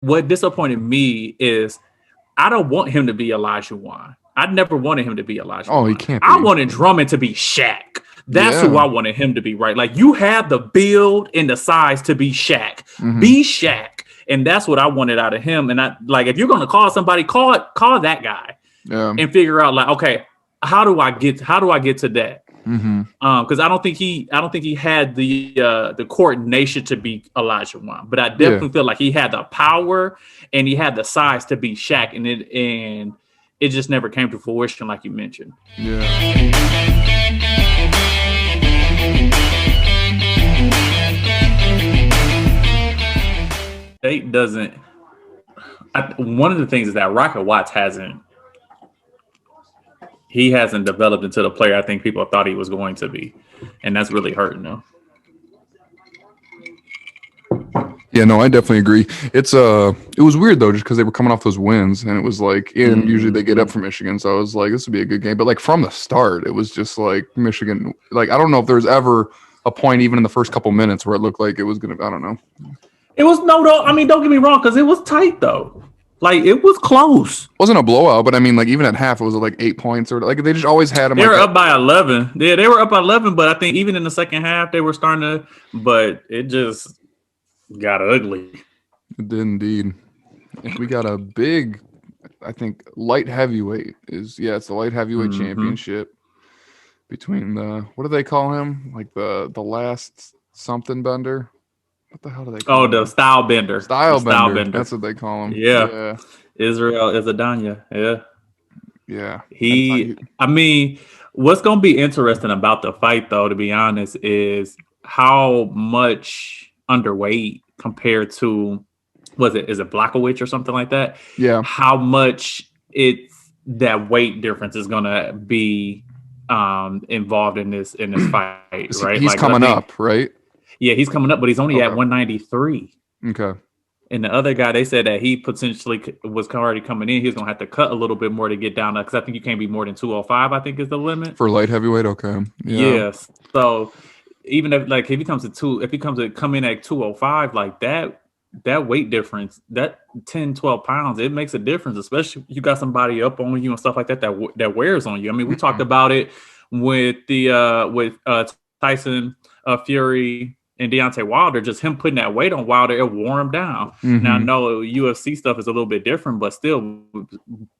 what disappointed me is I don't want him to be Elijah Wan. I never wanted him to be Elijah Oh, he Wan. can't I be. wanted Drummond to be Shaq. That's who Yeah. I wanted him to be, right? Like, you have the build and the size to be Shaq. Mhm. Be Shaq. And that's what I wanted out of him. And I like, if you're gonna call somebody, call that guy Yeah. and figure out, like, okay, how do I get to that? Mhm. Because I don't think he had the coordination to be Elijah Wan, but I Yeah. definitely feel like he had the power and he had the size to be Shaq, and it just never came to fruition, like you mentioned. Yeah. State doesn't. One of the things is that Rocket Watts hasn't developed into the player I think people thought he was going to be, and that's really hurting him. Yeah, no, I definitely agree. It was weird though, just because they were coming off those wins, and it was like, and usually they get up from Michigan, so I was like, this would be a good game. But like from the start, it was just like Michigan. Like I don't know if there's ever a point even in the first couple minutes where it looked like it was gonna. I don't know. It was I mean, don't get me wrong, because it was tight though. Like, it was close. It wasn't a blowout, but I mean, like even at half, it was like 8 points or like they just always had them. They like were up by 11. Yeah, they were up by 11, but I think even in the second half, they were starting to. But it just got ugly. It did indeed. We got a big, I think, light heavyweight it's the light heavyweight championship between what do they call him? Like the last something bender. What the hell do they call him? The style bender. Style bender. That's what they call him. Yeah. Israel Adesanya. Yeah. Yeah. I mean, what's going to be interesting about the fight, though, to be honest, is how much underweight compared to, is it Blachowicz or something like that? Yeah. How much that weight difference is going to be involved in this fight, right? He's coming up, right? Yeah, he's coming up, but he's only at 193. Okay. And the other guy, they said that he potentially was already coming in. He was going to have to cut a little bit more to get down there, because I think you can't be more than 205, I think is the limit. For light heavyweight, okay. Yeah. Yes. So even if he comes to come in at 205, like that weight difference, that 10, 12 pounds, it makes a difference, especially if you got somebody up on you and stuff like that wears on you. I mean, we talked about it with Tyson Fury and Deontay Wilder, just him putting that weight on Wilder, it wore him down. Now, I know UFC stuff is a little bit different, but still,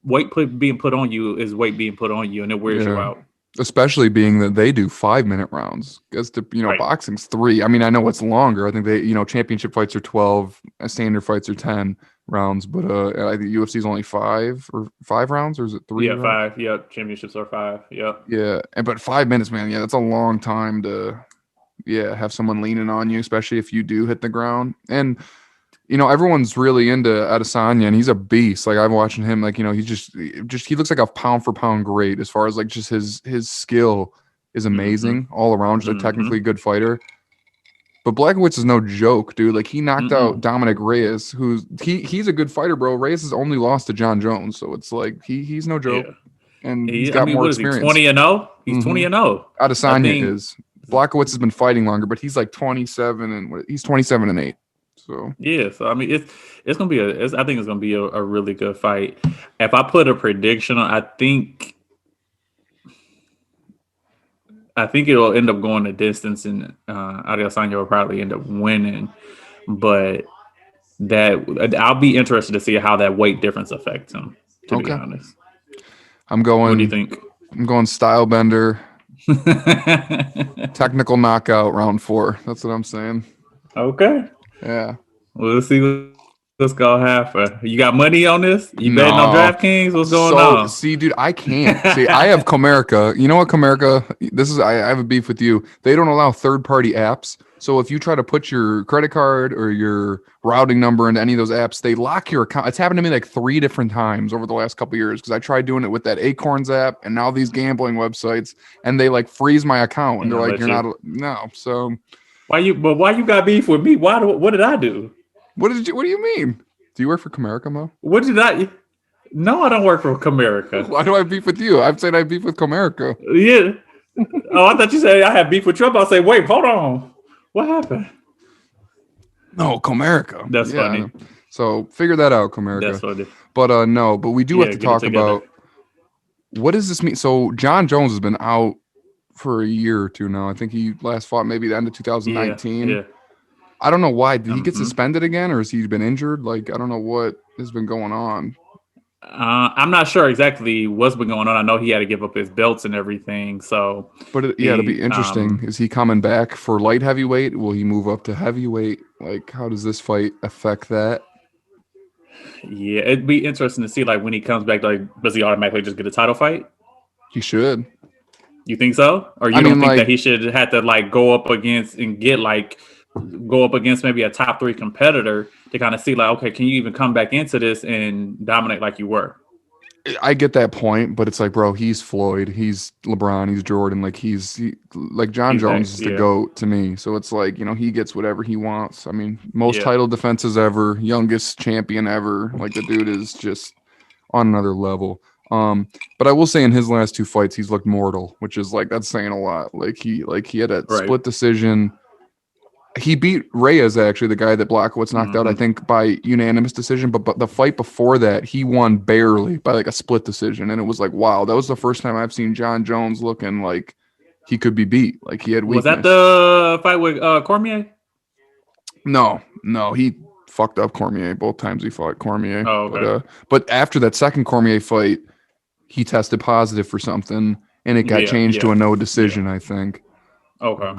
weight being put on you is weight being put on you, and it wears you out. Especially being that they do 5-minute rounds, because boxing's 3. I mean, I know it's longer. I think they, championship fights are 12, standard fights are 10 rounds, but I think UFC's only 5 rounds, or is it 3? Yeah, rounds? 5. Yep, championships are 5. Yep. Yeah, but 5 minutes, man. Yeah, that's a long time to. Yeah, have someone leaning on you, especially if you do hit the ground. And everyone's really into Adesanya, and he's a beast. Like, I'm watching him, like, he's just he looks like a pound for pound great, as far as like just his skill is amazing all around. Just a technically good fighter. But Blachowicz is no joke, dude. Like, he knocked out Dominic Reyes, he's a good fighter, bro. Reyes has only lost to John Jones, so it's like he's no joke. Yeah. And he's got more experience. 20-0? He's 20-0. Adesanya is. Blachowicz has been fighting longer, but he's like 27 and he's 27-8. So yeah, so I mean, it's gonna be I think it's gonna be a really good fight. If I put a prediction on, I think it'll end up going the distance, and Adesanya will probably end up winning. But I'll be interested to see how that weight difference affects him. To be honest, I'm going. What do you think? I'm going style bender. Technical knockout round 4. That's what I'm saying. Okay. Yeah. Well, let's see what's gonna happen. You got money on this? You betting on DraftKings? What's going on? See, dude, I can't. See, I have Comerica. You know what, Comerica? I have a beef with you. They don't allow third-party apps. So if you try to put your credit card or your routing number into any of those apps, they lock your account. It's happened to me like 3 different times over the last couple of years, because I tried doing it with that Acorns app and now these gambling websites, and they like freeze my account, and they're like, So why you got beef with me? What did I do? What do you mean? Do you work for Comerica, Mo? What did I? No, I don't work for Comerica. Why do I have beef with you? I've said I have beef with Comerica. Yeah. Oh, I thought you said I have beef with Trump. I'll say, wait, hold on. What happened? No, Comerica. That's funny. So figure that out, That's Comerica. what it. But no, but we do have Yeah, to get it talk together. about what does this mean? So John Jones has been out for a year or two now. I think he last fought maybe the end of Yeah, 2019. yeah. I don't know why. Did he get hmm suspended again, or has he been injured? Like I don't know what has been going on. I'm not sure exactly what's been going on. I know he had to give up his belts and everything. So But yeah, it'll be he, interesting. Is he coming back for light heavyweight? Will he move up to heavyweight? Like, how does this fight affect that? yeah, it'd be interesting to see like when he comes back. Like, does he automatically just get a title fight? He should. You think so, or I you don't mean, think that like, he should have to like go up against and get like go up against maybe a top three competitor to kind of see like, okay, can you even come back into this and dominate like you were? I get that point, but it's like, bro, he's Floyd, he's LeBron, he's Jordan. Like, like John Jones is the Yeah, GOAT to me. So it's like, he gets whatever he wants. I mean, most yeah. title defenses ever, youngest champion ever. Like, the dude is just on another level. But I will say in his last two fights, he's looked mortal, which is like that's saying a lot. Like he had a Right. split decision. He beat Reyes, actually, the guy that Blachowicz knocked out, I hmm think, by unanimous decision. But the fight before that, he won barely by like a split decision. And it was like, wow, that was the first time I've seen John Jones looking like he could be beat. Like he had Was that weakness. the fight with Cormier? No, he fucked up Cormier both times he fought Cormier. Oh, But okay. but after that second Cormier fight, he tested positive for something, and it got Yeah, changed to yeah, a no yeah. decision, I think. Okay.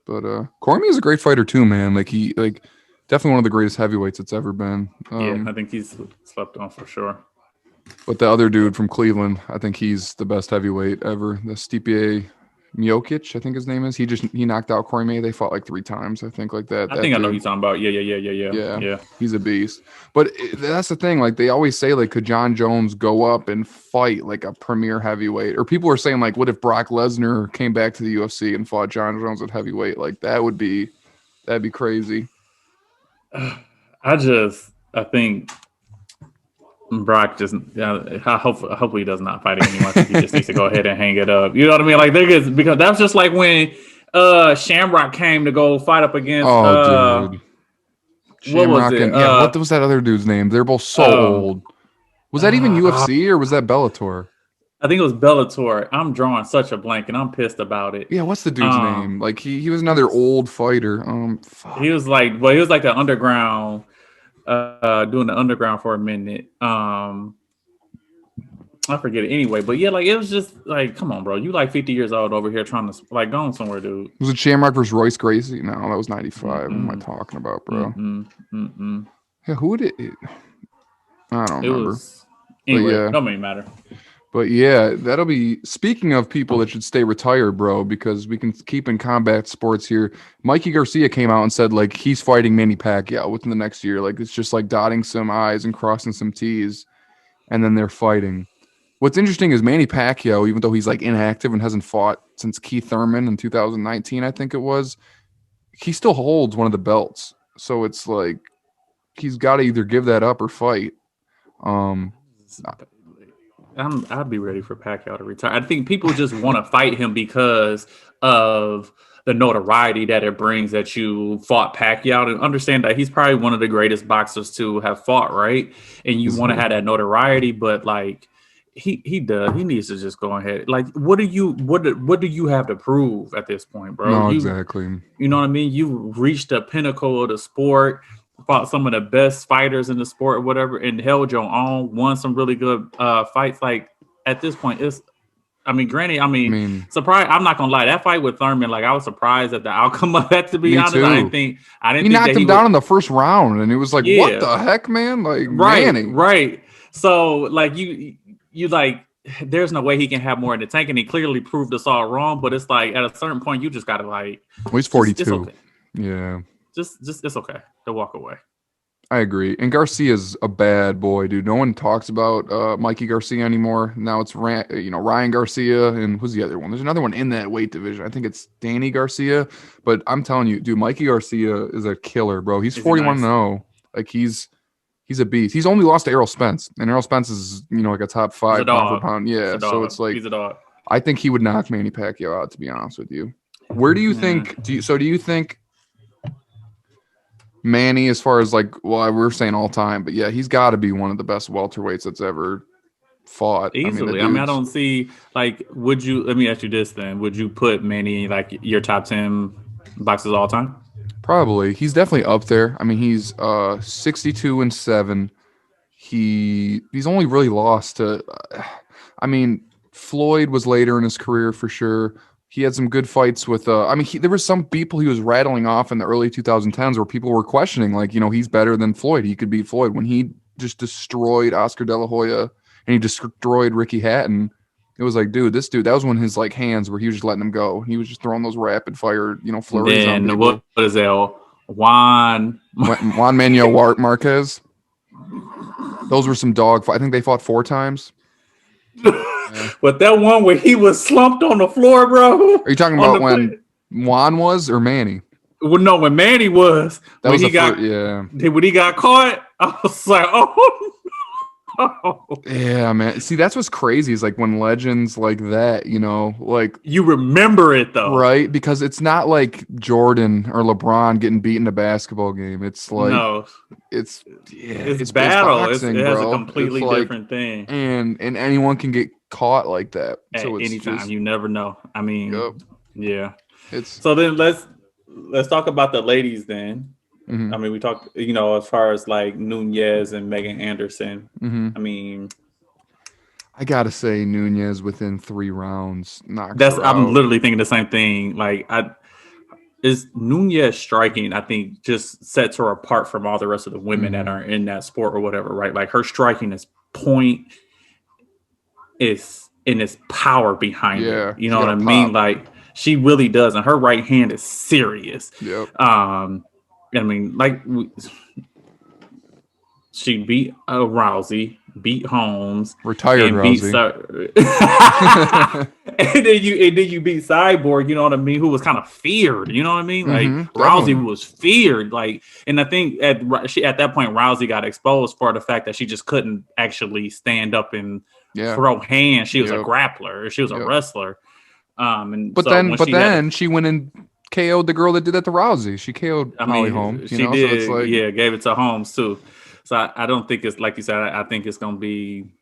But Cormier is a great fighter too, man. Like definitely one of the greatest heavyweights it's ever been. Yeah, I think he's slept on for sure. But the other dude from Cleveland, I think he's the best heavyweight ever. The Stipe Miocic, I think his name is. He knocked out Cormier. They fought like 3 times, I think, like that. I That think I know who dude. you're talking about. Yeah. Yeah, Yeah. he's a beast. But that's the thing. Like they always say, like, could John Jones go up and fight like a premier heavyweight? Or people are saying, like, what if Brock Lesnar came back to the UFC and fought John Jones at heavyweight? Like that'd be crazy. I think Brock just, hopefully he does not fight anyone. I think he just needs to go ahead and hang it up. You know what I mean? Like because that's just like when Shamrock came to go fight up against Oh, dude, what was Shamrock it? and yeah, what was that other dude's name? They're both so Um, old. Was that even UFC or was that Bellator? I think it was Bellator. I'm drawing such a blank, and I'm pissed about it. Yeah, what's the dude's Um, name? Like he was another old fighter. he Fuck. was like, well, he was like the underground, doing the underground for a minute. I forget it anyway, but yeah, like it was just like, come on, bro, you like 50 years old over here trying to like go on somewhere, dude. Was it Shamrock versus Royce Gracie? No, that was 95. What am I Mm-mm, talking about, bro? mm-mm, mm-mm. Yeah, who would it? I don't It remember. was But anyway. yeah. Don't even matter. But yeah, that'll be speaking of people that should stay retired, bro, because we can keep in combat sports here. Mikey Garcia came out and said like he's fighting Manny Pacquiao within the next year. Like it's just like dotting some I's and crossing some T's, and then they're fighting. What's interesting is Manny Pacquiao, even though he's like inactive and hasn't fought since Keith Thurman in 2019, I think it was, he still holds one of the belts. So it's like he's got to either give that up or fight. Um, I'd be ready for Pacquiao to retire. I think people just want to fight him because of the notoriety that it brings that you fought Pacquiao, and understand that he's probably one of the greatest boxers to have fought, right? And you want to have that notoriety, but like he needs to just go ahead. Like what do you have to prove at this point, bro? no, exactly. You know what I mean? You reached the pinnacle of the sport, fought some of the best fighters in the sport or whatever, and held your own, won some really good fights. Like at this point, granted, I mean, surprised. I'm not gonna lie, that fight with Thurman, like I was surprised at the outcome of that. To be me honest, too. I didn't He think knocked that him he down would. in the first round, and it was like, what Yeah, the heck, man? Like right, Manny. right. So like you like. There's no way he can have more in the tank, and he clearly proved us all wrong. But it's like at a certain point, you just gotta like, Well, he's it's 42. okay. Yeah, Just it's okay to walk away. I agree. And Garcia's a bad boy, dude. No one talks about Mikey Garcia anymore. Now it's Ryan Garcia, and who's the other one? There's another one in that weight division. I think it's Danny Garcia. But I'm telling you, dude, Mikey Garcia is a killer, bro. He's Is he 41 nice? 0. Like he's a beast. He's only lost to Errol Spence, and Errol Spence is like a top He's 5 a pound for dog. pound. He's Yeah, a so dog. it's like He's a dog. I think he would knock Manny Pacquiao out. To be honest with you, where do you Yeah. think? Do you think? Manny, as far as like, well, we were saying all time, but yeah, he's got to be one of the best welterweights that's ever fought. I mean, the Easily. I mean, I dude's don't see like. Would you? Let me ask you this then. Would you put Manny like your top 10 boxers all time? probably he's definitely up there. I mean, he's 62-7. He's only really lost to. I mean, Floyd was later in his career for sure. He had some good fights with. I mean, there was some people he was rattling off in the early 2010s where people were questioning, like, he's better than Floyd. He could beat Floyd when he just destroyed Oscar De La Hoya and he destroyed Ricky Hatton. It was like, dude, this dude. That was when his like hands where he was just letting him go. He was just throwing those rapid fire, flurries on Then people. what is that? Juan Manuel Marquez. Those were some dog. I think they fought 4 times. Yeah. But that one where he was slumped on the floor, bro. Are you talking about when Juan was or Manny? Well, no, when Manny was. That was when he got caught, I was like, oh. Yeah, man. See, that's what's crazy is like when legends like that, like you remember it though, right? Because it's not like Jordan or LeBron getting beat in a basketball game. It's like it's battle. Boxing, it has bro. a completely different thing, and anyone can get caught like that at any time. You never know. I mean, yeah. So then let's talk about the ladies then. Mm-hmm. I mean, we talked, as far as like Nunez and Megan Anderson. Mm-hmm. I mean, I gotta say Nunez within 3 rounds knocks her out. I'm literally thinking the same thing. Like, is Nunez striking? I think just sets her apart from all the rest of the women that are in that sport or whatever, right? Like her striking is point is in its power behind it. You know what I mean? Like she really does, and her right hand is serious. Yep. I mean, like she beat Rousey, beat Holmes, retired Rousey, and then you beat Cyborg. You know what I mean? Who was kind of feared. You know what I mean? Like Rousey was feared. Like, and I think at that point Rousey got exposed for the fact that she just couldn't actually stand up and throw hands. She was a grappler. She was a wrestler. But then she went and KO'd the girl that did that to Rousey. She KO'd Holly Holmes. She did. So it's like, gave it to Holmes too. So I don't think it's like you said. I think it's going to be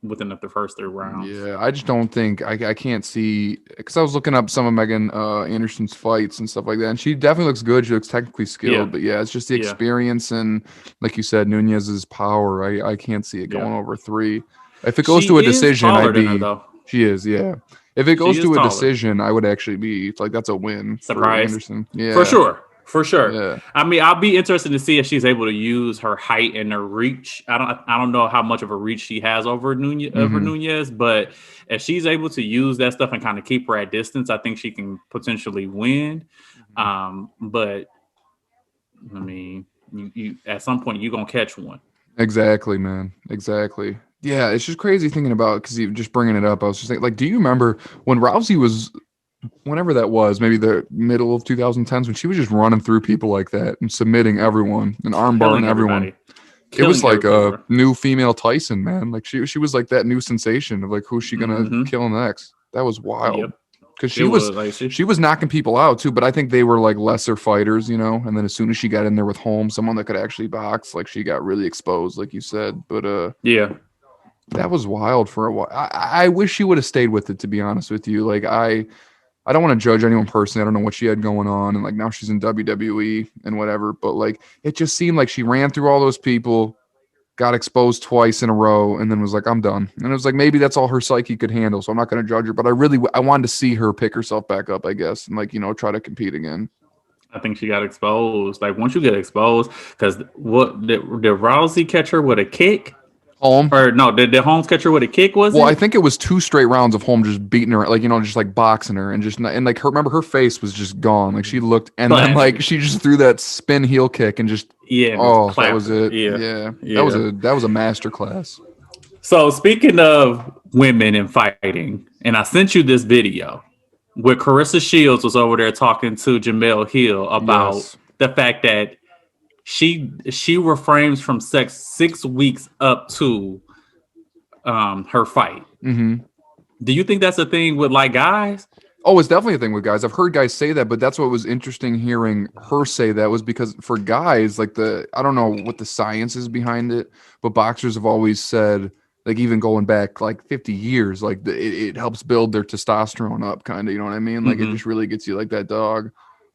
within the first 3 rounds. Yeah, I just don't think I can't see because I was looking up some of Megan Anderson's fights and stuff like that, and she definitely looks good. She looks technically skilled, but it's just the experience and, like you said, Nunez's power. I can't see it going over 3. If it goes to a decision, she is. Yeah. If it goes to a decision, I would actually be like, that's a win. Surprise. For Anderson. Yeah. For sure. Yeah. I mean, I'll be interested to see if she's able to use her height and her reach. I don't know how much of a reach she has over Nunez, but if she's able to use that stuff and kind of keep her at distance, I think she can potentially win. But I mean, you at some point you're gonna catch one. Exactly, man. Exactly. Yeah, it's just crazy thinking about because you just bringing it up. I was just thinking, like, do you remember when Rousey was, whenever that was, maybe the middle of 2010s, when she was just running through people like that and submitting everyone and armbarring everyone? It was like a new female Tyson, man. Like she was like that new sensation of like, who's she gonna kill next? That was wild. Because she was knocking people out too, but I think they were like lesser fighters, And then as soon as she got in there with Holmes, someone that could actually box, like she got really exposed, like you said. But that was wild for a while. I wish she would have stayed with it, to be honest with you. Like I don't want to judge anyone personally. I don't know what she had going on, and like now she's in WWE and whatever. But like it just seemed like she ran through all those people, got exposed twice in a row, and then was like, I'm done. And it was like maybe that's all her psyche could handle. So I'm not going to judge her, but I wanted to see her pick herself back up, I guess, and like try to compete again. I think she got exposed. Like once you get exposed, because what did Rousey catch her with a kick? Holmes? Or no, did Holmes catch her with a kick? I think it was 2 straight rounds of Holmes just beating her, like just like boxing her, and like remember her face was just gone, like she looked, and then like she just threw that spin heel kick and just that was it. Yeah. That was a master class. So speaking of women and fighting, and I sent you this video where Carissa Shields was over there talking to Jamel Hill about the fact that she refrains from sex 6 weeks up to her fight. Mm-hmm. Do you think that's a thing with like guys? Oh, it's definitely a thing with guys. I've heard guys say that, but that's what was interesting hearing her say that was because for guys, like I don't know what the science is behind it, but boxers have always said, like even going back like 50 years, like it helps build their testosterone up, kind of, you know what I mean? Like it just really gets you like that dog.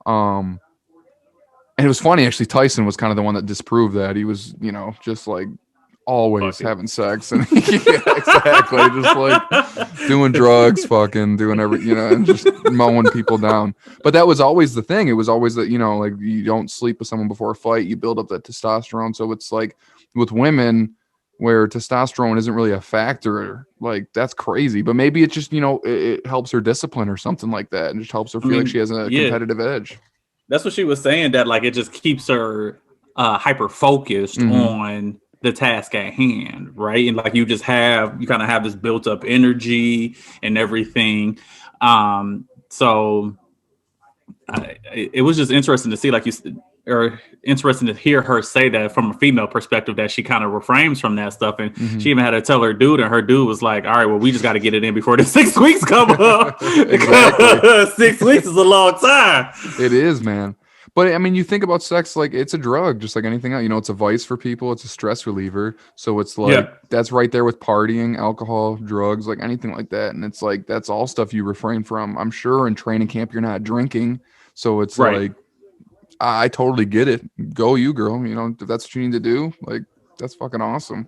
And it was funny actually. Tyson was kind of the one that disproved that. He was, just like always having sex and yeah, exactly, just like doing drugs, fucking doing and just mowing people down. But that was always the thing. It was always that, like you don't sleep with someone before a fight, you build up that testosterone. So it's like with women where testosterone isn't really a factor, like that's crazy. But maybe it just, it helps her discipline or something like that, and just helps her feel like she has a competitive edge. That's what she was saying, that like it just keeps her hyper focused on the task at hand, right? And like you kind of have this built up energy and everything. So it was just interesting to see, like or interesting to hear her say that from a female perspective, that she kind of refrains from that stuff. And she even had to tell her dude, and her dude was like, all right, well, we just got to get it in before the 6 weeks come up. 6 weeks is a long time. It is, man. But I mean, you think about sex like it's a drug, just like anything else. It's a vice for people. It's a stress reliever. So it's like that's right there with partying, alcohol, drugs, like anything like that. And it's like that's all stuff you refrain from. I'm sure in training camp you're not drinking. So it's like I totally get it. Go you, girl. If that's what you need to do, like that's fucking awesome.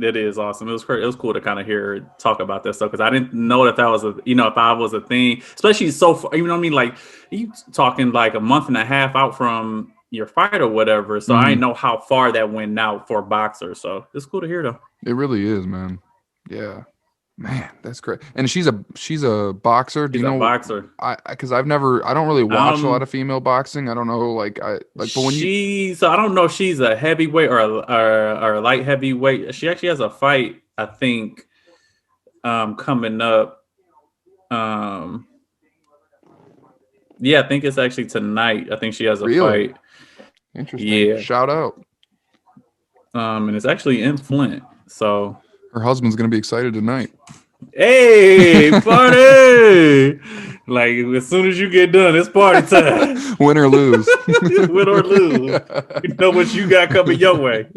It is awesome. It was great. It was cool to kind of hear her talk about that stuff, because I didn't know that was if I was a thing, especially so far, I mean, like you talking like a month and a half out from your fight or whatever. So I didn't know how far that went out for boxers. So it's cool to hear though. It really is, man. Yeah. Man, that's great. And she's a boxer. Do you know? Boxer. Because I don't really watch a lot of female boxing. I don't know, but when so I don't know if she's a heavyweight or a light heavyweight. She actually has a fight, I think, coming up. Yeah, I think it's actually tonight. I think she has a fight. Interesting. Yeah. Shout out. And it's actually in Flint. So her husband's gonna be excited tonight. Hey, party! Like as soon as you get done, it's party time. Win or lose. Win or lose. You know what you got coming your way.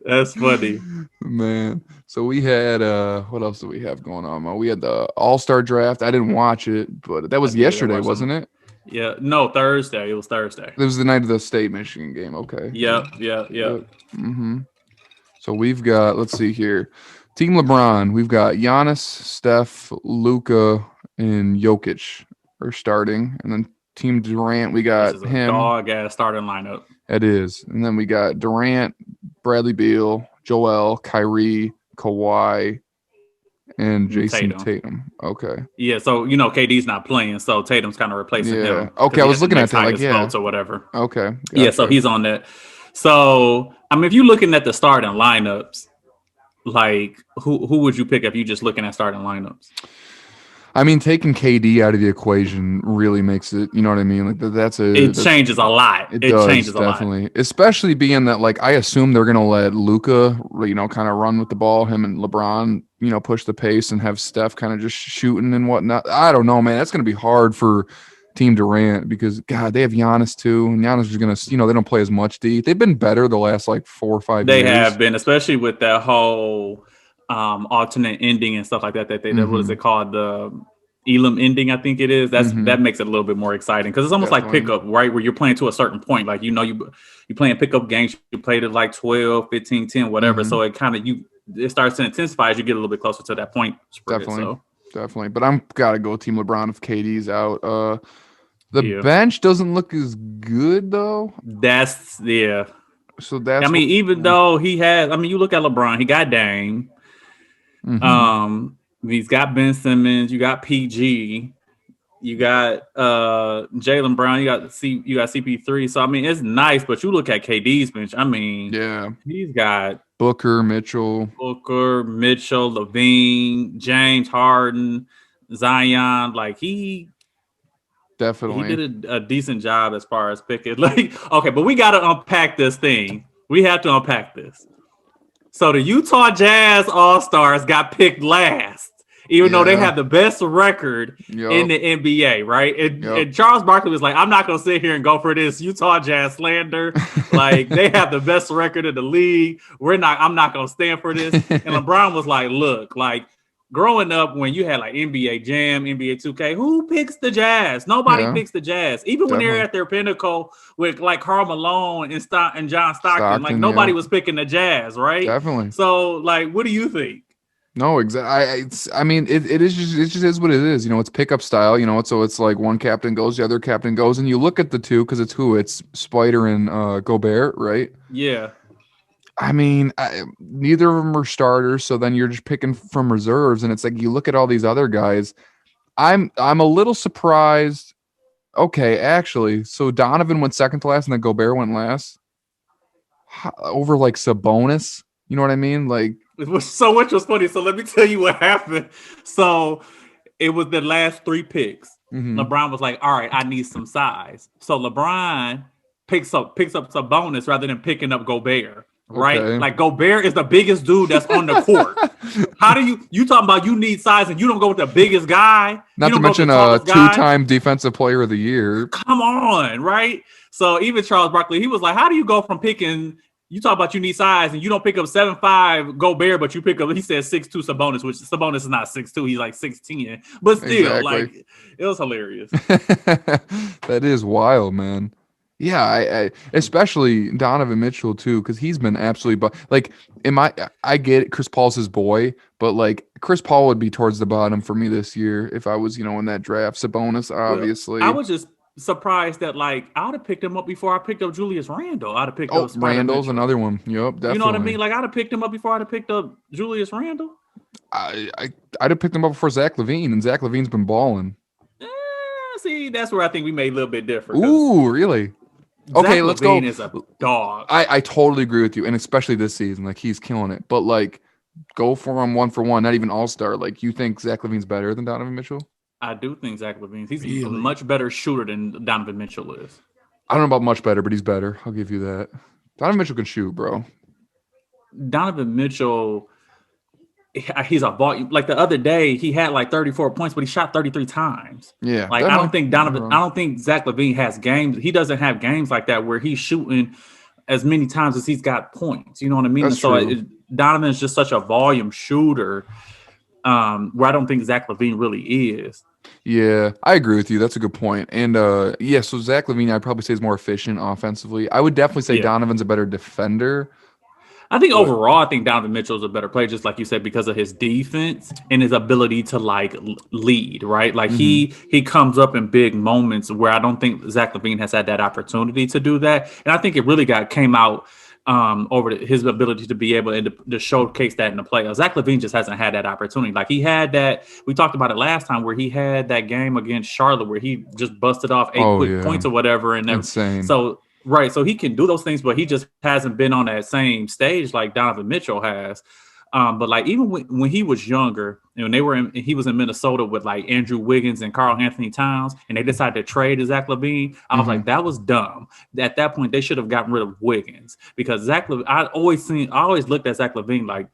That's funny. Man. So we had what else do we have going on, man? We had the All-Star draft. I didn't watch it, but that was yesterday, wasn't it? Yeah. No, Thursday. It was Thursday. It was the night of the State Michigan game. Okay. Yep. Mm-hmm. So we've got, let's see here. Team LeBron, we've got Giannis, Steph, Luka, and Jokic are starting. And then Team Durant, we got him. Dog-ass starting lineup. It is. And then we got Durant, Bradley Beal, Joel, Kyrie, Kawhi, and Jason Tatum. Okay. Yeah, so, KD's not playing, so Tatum's kind of replacing him. Okay, I was looking at that, like, or whatever. Okay. Gotcha. Yeah, so he's on that. So, I mean, if you're looking at the starting lineups, like who would you pick if you're just looking at starting lineups? I mean, taking KD out of the equation really makes it, you know what I mean? Like it changes a lot. It changes definitely. A lot. Especially being that, like, I assume they're going to let Luka, kind of run with the ball, him and LeBron, push the pace and have Steph kind of just shooting and whatnot. I don't know, man. That's going to be hard for Team Durant because, God, they have Giannis too. And Giannis is going to, they don't play as much D. They've been better the last, 4 or 5 years. They have been, especially with that whole alternate ending and stuff like that. What is it called? The Elam ending, I think it is. That makes it a little bit more exciting because it's almost like pickup, right? Where you're playing to a certain point. Like, you're playing pickup games. You played it like 12, 15, 10, whatever. So it kind of, it starts to intensify as you get a little bit closer to that point spread. Definitely. But I'm got to go Team LeBron if KD's out. The bench doesn't look as good though. So that's. I mean, even though he has, you look at LeBron. He got Dame. He's got Ben Simmons. You got PG. You got Jaylen Brown. You got CP3. So it's nice. But you look at KD's bench. He's got Booker, Mitchell, Levine, James Harden, Zion. Like he did a decent job as far as picking. Okay, but we got to unpack this thing. We have to unpack this. So the Utah Jazz All-Stars got picked last, even though they Yeah. have the best record in Yep. the NBA, right? Yep. And Charles Barkley was like, I'm not going to sit here and go for this Utah Jazz slander. Like, they have the best record in the league. I'm not going to stand for this. And LeBron was like, look, like, growing up when you had like NBA Jam, NBA 2K, who picks the Jazz? Nobody Yeah. picks the Jazz. Even when they're Definitely. at their pinnacle with like Karl Malone and John Stockton, like Stockton. nobody Yep. was picking the Jazz, right? Definitely. So, like, what do you think? No, exactly. I mean, it is just it just is what it is. You know, it's pickup style. You know, so it's like one captain goes, the other captain goes, and you look at the two because it's Spider and Gobert, right? Yeah. I mean, neither of them are starters, so then you're just picking from reserves, and it's like you look at all these other guys. I'm a little surprised. Okay, actually, so Donovan went second to last, and then Gobert went last over like Sabonis. You know what I mean? Like, So which was funny. So let me tell you what happened. So it was the last three picks. mhm. LeBron was like, all right, I need some size. So LeBron picks up some bonus rather than picking up Gobert. Right? Okay. Like Gobert is the biggest dude that's on the court. How do you talking about you need size and you don't go with the biggest guy? Not You to don't go with the mention a tallest guy? two-time defensive player of the year. Come on, right? So even Charles Barkley, he was like, how do you go from picking you talk about you need size and you don't pick up 7'5" Gobert, but you pick up, he said 6'2" Sabonis, which Sabonis is not 6'2", he's like 6'10". But still, Exactly. like, it was hilarious. That is wild, man. Yeah, I especially Donovan Mitchell too, because he's been absolutely like I get it, Chris Paul's his boy, but like Chris Paul would be towards the bottom for me this year if I was, in that draft. Sabonis, Well, I obviously. was just surprised that, like, I would have picked him up before I picked up Julius Randle. I'd have picked Oh, up Spider Randall's Mitchell. another one. Yep, You know what I mean? definitely. Like, I'd have picked him up before I'd have picked up Julius Randle. I'd have picked him up before Zach LaVine, and Zach LaVine's been balling. Eh, see, that's where I think we made a little bit different. Ooh, really? Okay, Zach let's LaVine go. is a dog. I totally agree with you, and especially this season, like he's killing it. But like, go for him 1-for-1, not even all star. Like, you think Zach LaVine's better than Donovan Mitchell? I do think Zach LaVine. He's a Really? much better shooter than Donovan Mitchell is. I don't know about much better, but he's better. I'll give you that. Donovan Mitchell can shoot, bro. Donovan Mitchell, he's a volume. Like the other day, he had like 34 points, but he shot 33 times. Yeah, Like I don't think Donovan. I don't think Zach LaVine has games. He doesn't have games like that where he's shooting as many times as he's got points. You know what I mean? That's And so true. Donovan is just such a volume shooter, where I don't think Zach LaVine really is. Yeah, I agree with you. That's a good point. And yeah, so Zach LaVine, I'd probably say is more efficient offensively. I would definitely say Yeah. Donovan's a better defender. I think But- overall, I think Donovan Mitchell is a better player, just like you said, because of his defense and his ability to like lead, right? Like he comes up in big moments where I don't think Zach LaVine has had that opportunity to do that, and I think it really came out over his ability to be able to showcase that in the playoffs. Zach LaVine just hasn't had that opportunity. Like he had that, we talked about it last time, where he had that game against Charlotte where he just busted off 8 quick points or whatever, and insane. So. Right, so he can do those things, but he just hasn't been on that same stage like Donovan Mitchell has. But like even when he was younger, and he was in Minnesota with like Andrew Wiggins and Karl Anthony Towns, and they decided to trade Zach LaVine. I was like, that was dumb. At that point, they should have gotten rid of Wiggins because I always looked at Zach LaVine like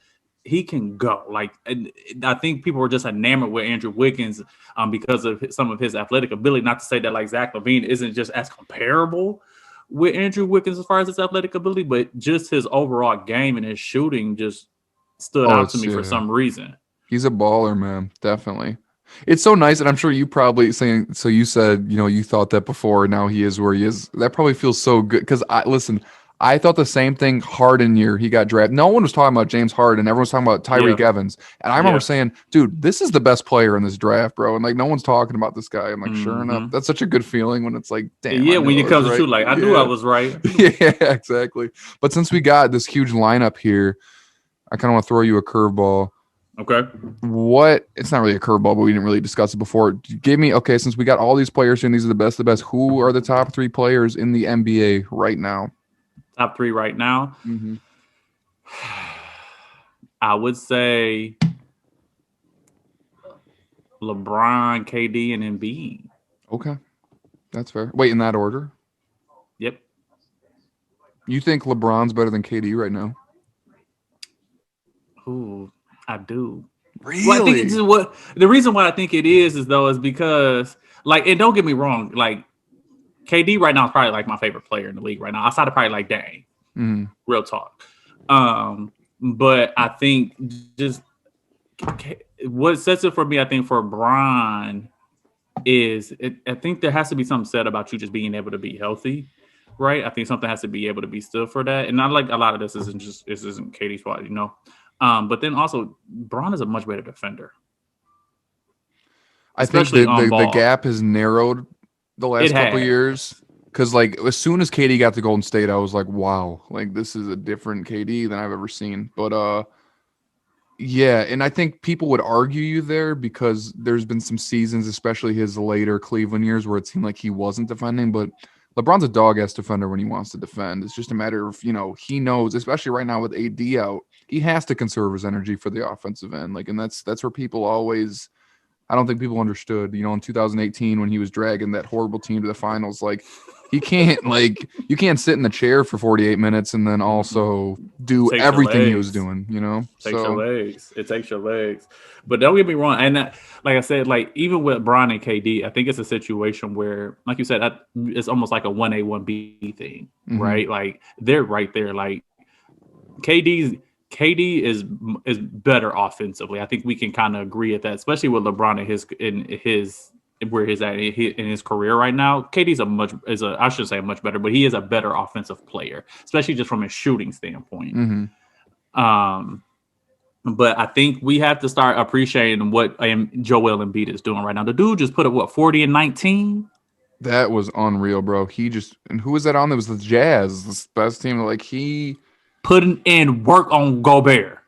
he can go. Like, and I think people were just enamored with Andrew Wiggins because of some of his athletic ability. Not to say that like Zach LaVine isn't just as comparable with Andrew Wiggins as far as his athletic ability, but just his overall game and his shooting just stood out to me for some reason. He's a baller, man. Definitely. It's so nice, and I'm sure you probably saying. So you said you thought that before. Now he is where he is. That probably feels so good because I thought the same thing. Harden year he got drafted. No one was talking about James Harden. Everyone was talking about Tyreek Evans, and I remember saying, "Dude, this is the best player in this draft, bro." And like no one's talking about this guy. I'm like, sure enough, that's such a good feeling when it's like, damn. Yeah, when you come to shoot, like I knew I was right. Yeah, exactly. But since we got this huge lineup here, I kind of want to throw you a curveball. Okay. It's not really a curveball, but we didn't really discuss it before. Give me, okay, since we got all these players here and these are the best of the best, who are the top 3 players in the NBA right now? Top 3 right now? Mm-hmm. I would say LeBron, KD, and Embiid. Okay. That's fair. Wait, in that order? Yep. You think LeBron's better than KD right now? Ooh, I do. Well, I think it's Really? just what the reason why I think it is though is because like, and don't get me wrong, like KD right now is probably like my favorite player in the league right now. Outside of probably like Dame, Mm. real talk. But I think just what sets it for me, I think for Bron is I think there has to be something said about you just being able to be healthy, right? I think something has to be able to be stood for that, and not like a lot of this isn't Katie's fault, you know. But then also, Bron is a much better defender, I think especially on the ball. gap has narrowed the It last couple of has. years. Because like as soon as KD got to Golden State, I was like, wow, like this is a different KD than I've ever seen. But yeah, and I think people would argue you there because there's been some seasons, especially his later Cleveland years, where it seemed like he wasn't defending. But LeBron's a dog ass defender when he wants to defend. It's just a matter of, he knows, especially right now with AD out, he has to conserve his energy for the offensive end. Like, and that's where people always, I don't think people understood, in 2018 when he was dragging that horrible team to the finals, like he can't, like, you can't sit in the chair for 48 minutes and then also It do takes your everything he was legs. doing. Takes your So legs. It takes your legs. But don't get me wrong. And like I said, like even with Bron and KD, I think it's a situation where, like you said, it's almost like a 1A, 1B thing, mhm. right? Like they're right there. Like KD is better offensively. I think we can kind of agree at that, especially with LeBron in his where he's at in his career right now. KD's I should say much better, but he is a better offensive player, especially just from a shooting standpoint. Mhm. Um, but I think we have to start appreciating what Joel Embiid is doing right now. The dude just put up 40 and 19. That was unreal, bro. And who was that on? That was the Jazz, the best team. Like Putting in work on Gobert.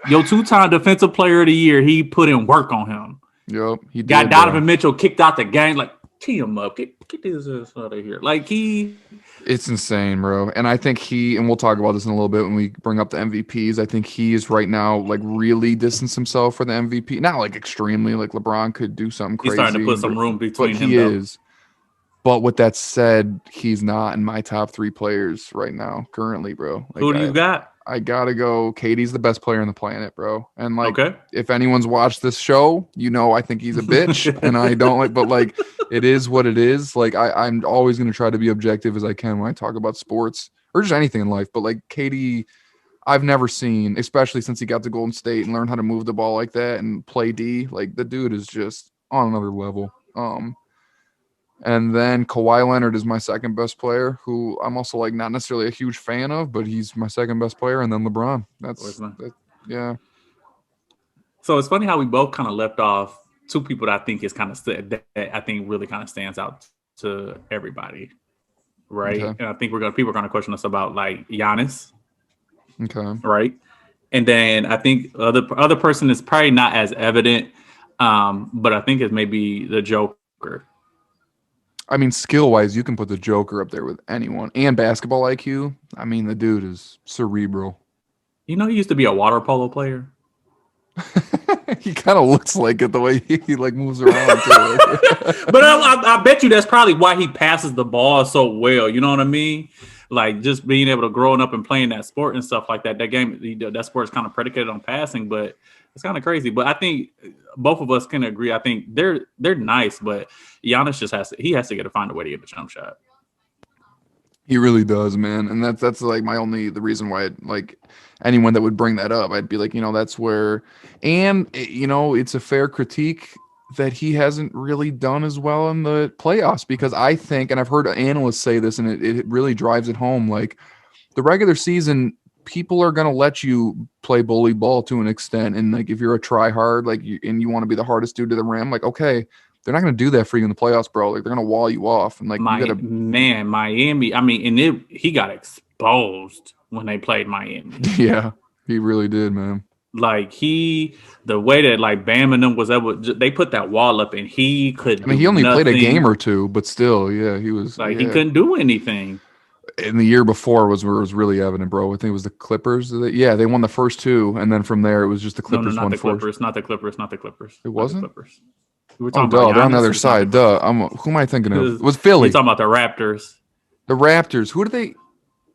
Your 2-time defensive player of the year, he put in work on him. yep, he Got did, bro. Donovan Mitchell kicked out the game. Like, tee him up. Get this ass out of here. Like, It's insane, bro. And I think and we'll talk about this in a little bit when we bring up the MVPs. I think he is right now like really distanced himself for the MVP. Not like extremely, like LeBron could do something he's starting to crazy, put some room but between him, he though. is. But with that said, he's not in my top 3 players right now, currently, bro. Like Who do you got? I gotta go. Katie's the best player on the planet, bro. And like, Okay. if anyone's watched this show, I think he's a bitch, and I don't like. But like, it is what it is. Like, I'm always gonna try to be objective as I can when I talk about sports or just anything in life. But like, Katie, I've never seen, especially since he got to Golden State and learned how to move the ball like that and play D. Like, the dude is just on another level. And then Kawhi Leonard is my second best player, who I'm also like not necessarily a huge fan of, but he's my second best player. And then LeBron. Yeah. So it's funny how we both kind of left off two people that I think is kind of that I think really kind of stands out to everybody, right? Okay. And I think people are going to question us about like Giannis, Okay. right? And then I think other person is probably not as evident, but I think it's maybe the Joker. I mean, skill wise, you can put the Joker up there with anyone, and basketball IQ. I mean, the dude is cerebral. You know, he used to be a water polo player. He kind of looks like it the way he like moves around too. But I bet you that's probably why he passes the ball so well. You know what I mean? Like just being able to growing up and playing that sport and stuff like that. That sport is kind of predicated on passing, but it's kind of crazy. But I think both of us can agree. I think they're nice, but Giannis just has to find a way to get the jump shot. He really does, man. And that's like the reason why like anyone that would bring that up, I'd be like, that's where, and it's a fair critique that he hasn't really done as well in the playoffs, because I think, and I've heard analysts say this, and it really drives it home, like the regular season, people are going to let you play bully ball to an extent. And like, if you're a try hard, like and you want to be the hardest dude to the rim, like, okay, they're not going to do that for you in the playoffs, bro. Like they're going to wall you off. And like, Miami. I mean, and he got exposed when they played Miami. Yeah, he really did, man. Like the way that like Bam and them was able, they put that wall up, and he could. I mean, he only played a game or two, but still, yeah, he was like he couldn't do anything. And the year before was where it was really evident, bro. I think it was the Clippers. They won the first two, and then from there it was just the Clippers. No, not the Clippers. Not the Clippers. It wasn't. Clippers. We were talking about they're on the other side. Duh. Who am I thinking of? It was Philly. You're talking about the Raptors. The Raptors. Who did they?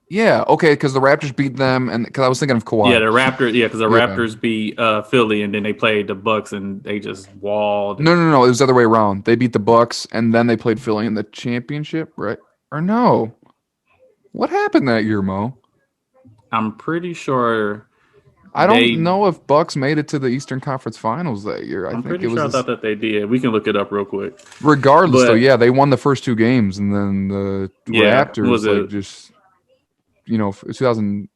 Yeah, okay, because the Raptors beat them, and because I was thinking of Yeah, Kawhi. because the Yeah. Raptors beat Philly, and then they played the Bucks, and they just walled. No. It was the other way around. They beat the Bucks, and then they played Philly in the championship, right? Or no? What happened that year, Mo? I'm pretty sure I don't they. know if Bucks made it to the Eastern Conference Finals that year. I I'm think pretty it was sure I this. thought that they did. We can look it up real quick. Regardless, though, But yeah, they won the first two games, and then the yeah, Raptors was like it just 2019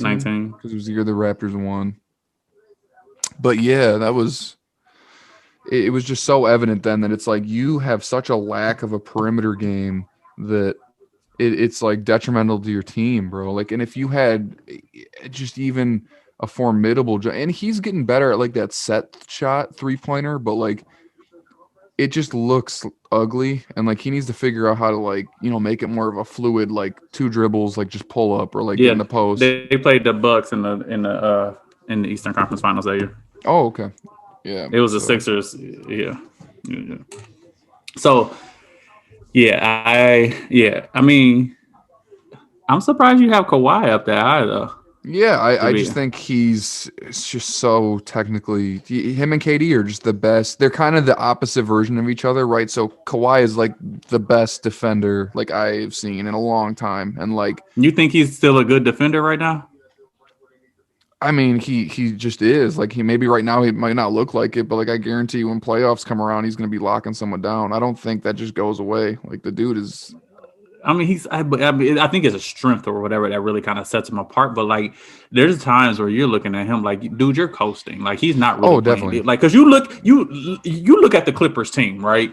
19? because it was the year the Raptors won. But yeah, that was it was just so evident then that it's like you have such a lack of a perimeter game that it's like detrimental to your team, bro. Like, and if you had just even a formidable, and he's getting better at like that set shot 3-pointer, but like it just looks ugly, and like he needs to figure out how to like make it more of a fluid, like two dribbles, like just pull up or like get in Yeah, the post. they played the Bucks in the Eastern Conference Finals that year. Oh, okay, yeah. It was the So Sixers. Yeah. Yeah. So yeah. I mean, I'm surprised you have Kawhi up there either. yeah, To I be just think it's just so technically him and KD are just the best. They're kind of the opposite version of each other, right? So Kawhi is like the best defender like I've seen in a long time, and like you think he's still a good defender right now? I mean he just is like he maybe right now he might not look like it, but like I guarantee you when playoffs come around he's gonna be locking someone down. I don't think that just goes away. Like the dude is I mean, I think it's a strength or whatever that really kind of sets him apart. But like, there's times where you're looking at him like, dude, you're coasting. Like he's not really oh playing. definitely. Like, because you look at the Clippers team, right?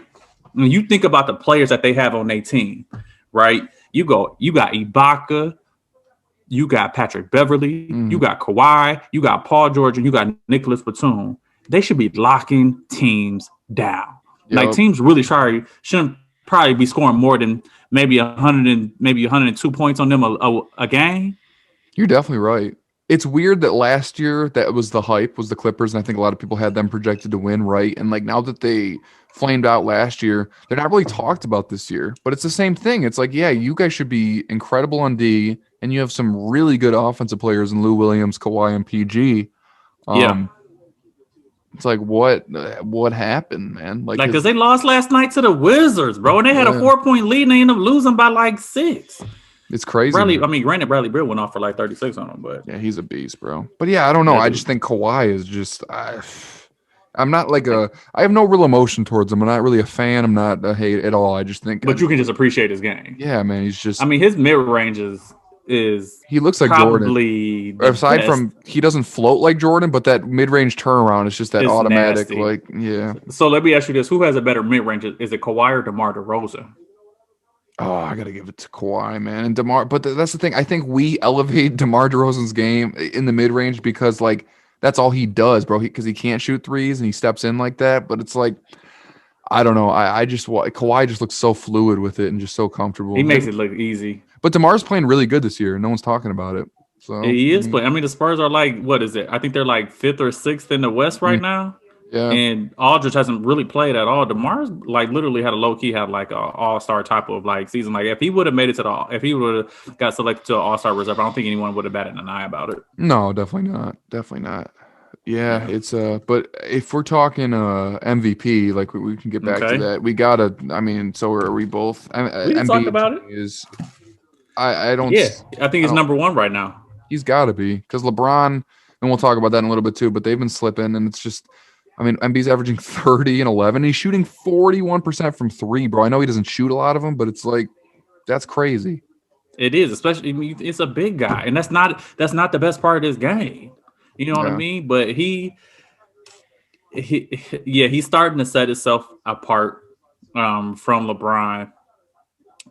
And you think about the players that they have on their team, right? You got Ibaka, you got Patrick Beverly, you Mm, got Kawhi, you got Paul George, and you got Nicholas Batum. They should be locking teams down. Like yep. teams really shouldn't probably be scoring more than maybe 100 and maybe 102 points on them a game. You're definitely right. It's weird that last year that was the hype was the Clippers, and I think a lot of people had them projected to win, right? And like now that they flamed out last year, they're not really talked about this year. But it's the same thing. It's like, yeah, you guys should be incredible on D, and you have some really good offensive players in Lou Williams, Kawhi, and PG. Yeah, Um, it's like what happened, man? Like like because his they lost last night to the Wizards, bro, and they had a yeah, 4-point lead and they ended up losing by like 6. it's crazy, Bradley, man. I mean, granted, Bradley Beal went off for like 36 on them, but Yeah, he's a beast, bro. But yeah, I don't know. that I dude. just think Kawhi is just I'm not like I have no real emotion towards him. I'm not really a fan. I'm not a hate at all. I just think But you can just appreciate his game. yeah, man, he's I just mean, his mid range is he looks like Jordan. probably the Aside best. from he doesn't float like Jordan, but that mid-range turnaround is just that It's automatic nasty. like yeah. So let me ask you this: who has a better mid range? Is it Kawhi or DeMar DeRozan? Oh, I gotta give it to Kawhi, man, and Demar. But that's the thing. I think we elevate Demar Derozan's game in the mid range because like that's all he does, bro. Because he can't shoot threes and he steps in like that. But it's like I don't know. I just Kawhi just looks so fluid with it and just so He comfortable. makes it look easy. But Demar's playing really good this year. No one's talking about it. So He is playing. I mean, the Spurs are like, what is it? I think they're like 5th or 6th in the West right mm, now. yeah, And Aldridge hasn't really played at all. DeMar's like literally had a low key had like a all-star type of like season. Like if he would have made it to if he would have got selected to an all-star reserve, I don't think anyone would have batted an eye about it. no, definitely not. Definitely not. Yeah, Yeah. it's but if we're talking MVP, like we can get back to Okay. that. We gotta. I mean, so are we both? We can talk Embiid to about me it. is I don't Yeah. I think I it's don't. number one right now. He's got to be because LeBron, and we'll talk about that in a little bit too. But they've been slipping, and it's just. I mean, Embiid's averaging 30 and 11. He's shooting 41% from three, bro. I know he doesn't shoot a lot of them, but it's like that's crazy. It is, especially I mean, it's a big guy, and that's not the best part of this game. You know what I Yeah. mean? But yeah, he's starting to set himself apart from LeBron.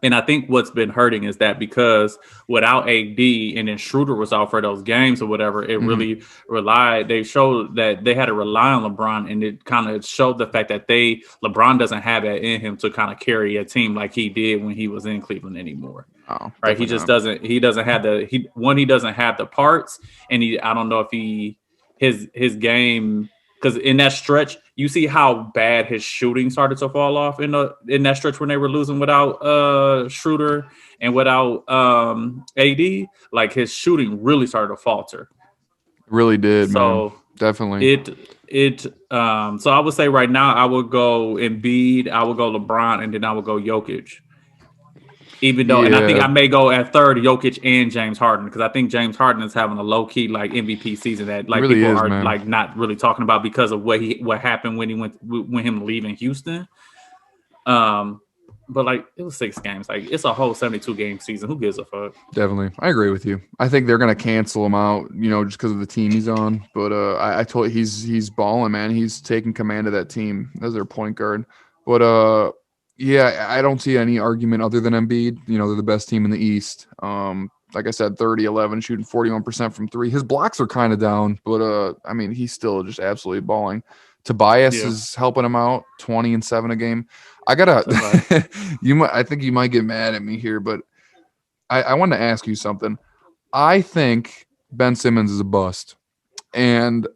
And I think what's been hurting is that because without AD and then Schroeder was out for those games or whatever, it Mhm. really relied. They showed that they had to rely on LeBron, and it kind of showed the fact that LeBron doesn't have that in him to kind of carry a team like he did when he was in Cleveland anymore. Oh, Right? He definitely just not. doesn't. He doesn't have he doesn't have the parts, and I don't know if his game because in that stretch, you see how bad his shooting started to fall off in that stretch when they were losing without Schroeder and without AD. Like his shooting really started to falter. Really did, man. So Definitely. so I would say right now I would go Embiid, I would go LeBron, and then I would go Jokic. Even though, and I think Yeah, I may go at third, Jokic and James Harden, because I think James Harden is having a low key like MVP season that he like really people is, are man. like not really talking about because of what happened when him leaving Houston. But like it was 6 games, like it's a whole 72 game season. Who gives a fuck? Definitely. I agree with you. I think they're gonna cancel him out, just because of the team he's on. But I told you he's balling, man. He's taking command of that team as their point guard. But yeah, I don't see any argument other than Embiid. They're the best team in the East. Like I said, 30-11, shooting 41% from three. His blocks are kind of down, but I mean, he's still just absolutely balling. Tobias Yeah, is helping him out, 20 and 7 a game. I gotta I think you might get mad at me here, but I wanted to ask you something. I think Ben Simmons is a bust. And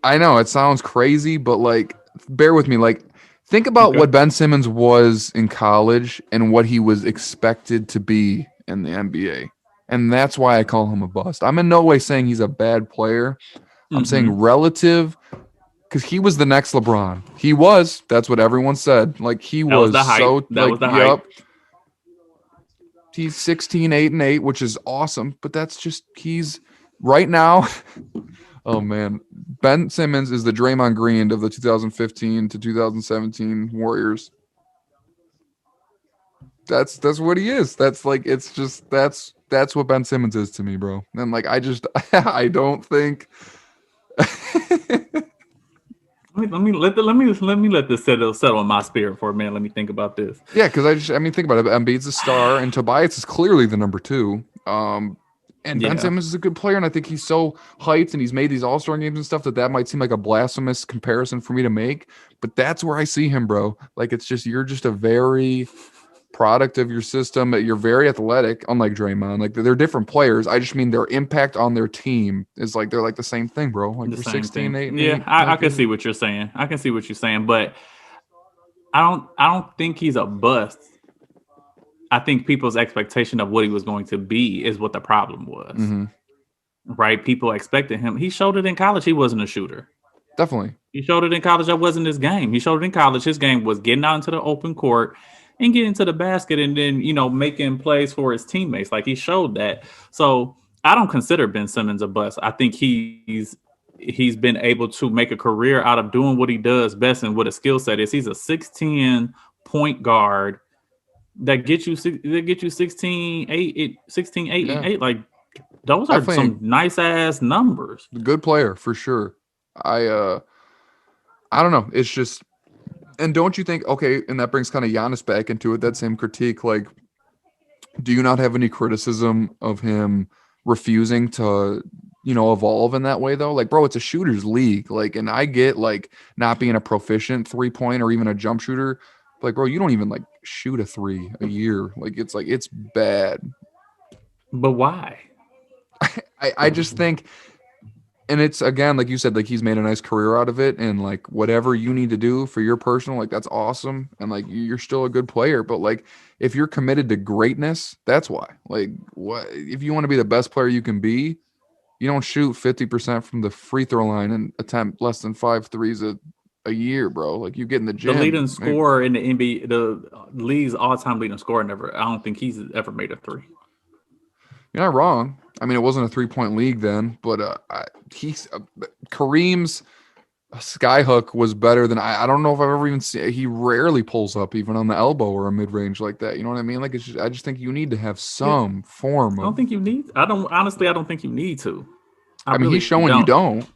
I know it sounds crazy, but like, bear with me. Like, think about okay. what Ben Simmons was in college and what he was expected to be in the NBA. And that's why I call him a bust. I'm in no way saying he's a bad player. I'm saying Mm-hmm. relative, because he was the next LeBron. He was. That's what everyone said. Like, he That was was the hype. so, That like, was the hype. yup. He's 16, 8 and 8, which is awesome. But that's just, he's right now. Oh man, Ben Simmons is the Draymond Green of the 2015 to 2017 Warriors. That's what he is. That's like, it's just, that's what Ben Simmons is to me, bro. And like, I just I don't think. Let this settle in my spirit for a minute. Let me think about this. Yeah, because I mean, think about it. Embiid's a star, and Tobias is clearly the number two. And Ben Yeah, Simmons is a good player, and I think he's so hyped, and he's made these All-Star games and stuff that might seem like a blasphemous comparison for me to make, but that's where I see him, bro. Like, it's just, you're just a very product of your system. You're very athletic, unlike Draymond. Like, they're different players. I just mean their impact on their team is like, they're like the same thing, bro. Like, the you're same 16, thing. 8 and Yeah, 8. I Like, can see what you're saying. I can see what you're saying, but I don't think he's a bust. I think people's expectation of what he was going to be is what the problem was. mm-hmm. Right? People expected him. He showed it in college. He wasn't a shooter. Definitely. He showed it in college. That wasn't his game. He showed it in college. His game was getting out into the open court and getting to the basket and then, making plays for his teammates. Like he showed that. So I don't consider Ben Simmons a bust. I think he's been able to make a career out of doing what he does best and what his skill set is. He's a 6'10" point guard that get you 16, 8, 16, 8, and Yeah. 8. Like those are Definitely some nice ass numbers. a good player for sure. I don't know. It's just, and don't you think, okay, and that brings kind of Giannis back into it, that same critique. Like, do you not have any criticism of him refusing to, evolve in that way though? Like, bro, it's a shooter's league. Like, and I get like not being a proficient 3-point or even a jump shooter. But like, bro, you don't even like shoot a three a year. Like, it's bad. But why? I just think, and it's again, like you said, like he's made a nice career out of it, and like whatever you need to do for your personal, like that's awesome, and like you're still a good player. But like if you're committed to greatness, that's why. Like, what if you want to be the best player you can be? You don't shoot 50% from the free throw line and attempt less than 5 threes a year, bro. Like, you get in the The leading gym. scorer in the NBA, the league's all-time leading scorer, I don't think he's ever made a three. You're not wrong. I mean, it wasn't a 3-point league then, but he's Kareem's skyhook was better than I don't know if I've ever even seen. He rarely pulls up even on the elbow or a mid range like that. You know what I mean? Like, it's just, I just think you need to have Yeah, some form I don't of. think you need. I don't honestly. I don't think you need to. I I mean, he's really showing you don't. don't.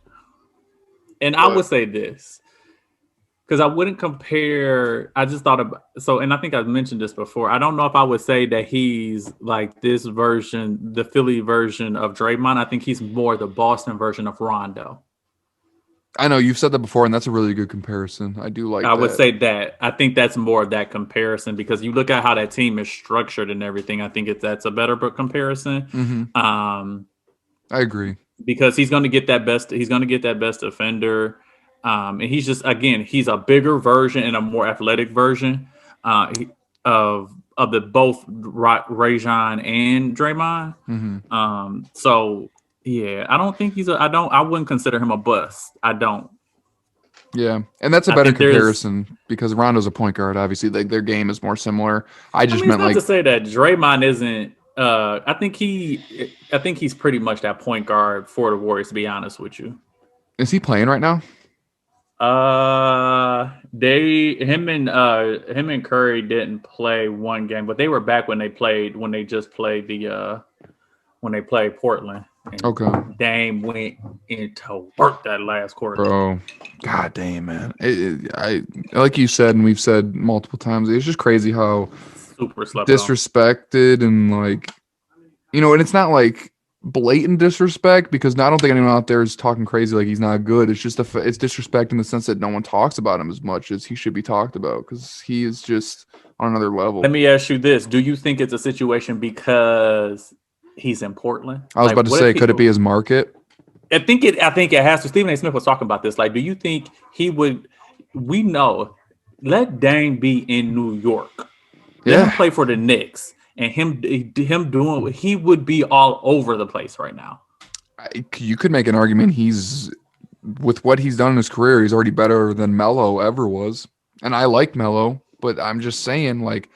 And I But would say this because I wouldn't compare. I just thought about and I think I've mentioned this before. I don't know if I would say that he's like this version, the Philly version of Draymond. I think he's more the Boston version of Rondo. I know you've said that before, and that's a really good comparison. I do like I would that. say that. I think that's more of that comparison because you look at how that team is structured and everything. I think that's a better comparison. Hmm. Um, I agree. because he's going to get that best. He's going to get that best defender, and he's just again he's a bigger version and a more athletic version of the both Rajon and Draymond. So yeah, I don't think I wouldn't consider him a bust. I don't. Yeah, and that's a I better think there's. comparison because Rondo's a point guard. Obviously, like their game is more similar. I I just mean, it's meant not like, to say that Draymond isn't. I think he's pretty much that point guard for the Warriors. To be honest with you. is he playing right now? Him and Curry didn't play one game, but they were back when they just played when they played Portland. And Okay, Dame went into work that last quarter. bro. God damn, man. I like you said, and we've said multiple times. It's just crazy how Super slept on. disrespected and like, and it's not like blatant disrespect because I don't think anyone out there is talking crazy like he's not good. It's just it's disrespect in the sense that no one talks about him as much as he should be talked about because he is just on another level. Let me ask you this: do you think it's a situation because he's in Portland? I was about to say, could it be his market? I think it has to. Stephen A. Smith was talking about this. Like, do you think he would? We know. Let Dame be in New York. Let him play for the Knicks, and him doing. He would be all over the place right now. You could make an argument he's with what he's done in his career. He's already better than Melo ever was, and I like Melo, but I'm just saying, like,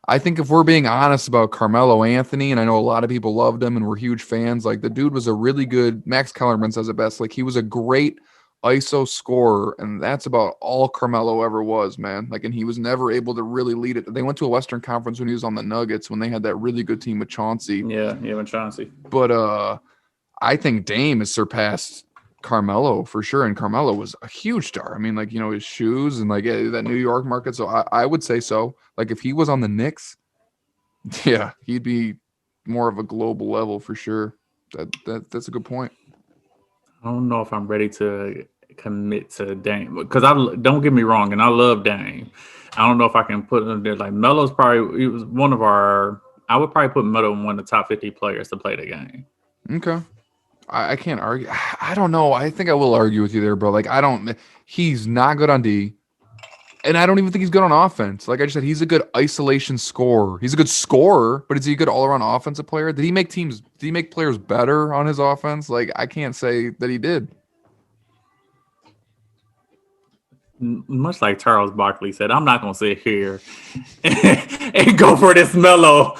I think if we're being honest about Carmelo Anthony, and I know a lot of people loved him and were huge fans, like the dude was a really good. Max Kellerman says it best. Like he was a great ISO scorer, and that's about all Carmelo ever was, man. Like, and he was never able to really lead it. They went to a Western Conference when he was on the Nuggets when they had that really good team with Chauncey. Yeah, with Chauncey. But I think Dame has surpassed Carmelo for sure, and Carmelo was a huge star. I mean, like his shoes and like that New York market. So I would say so. Like if he was on the Knicks, yeah, he'd be more of a global level for sure. That's a good point. I don't know if I'm ready to commit to Dame because don't get me wrong, and I love Dame. I don't know if I can put him there. Like Melo's probably was one of our. I would probably put Melo in one of the top 50 players to play the game. Okay. I can't argue. I don't know. I think I will argue with you there, bro. Like he's not good on D. And I don't even think he's good on offense. Like I just said, he's a good isolation scorer. He's a good scorer, but is he a good all-around offensive player? Did he make players better on his offense? Like I can't say that he did. Much like Charles Barkley said, I'm not gonna sit here and go for this Melo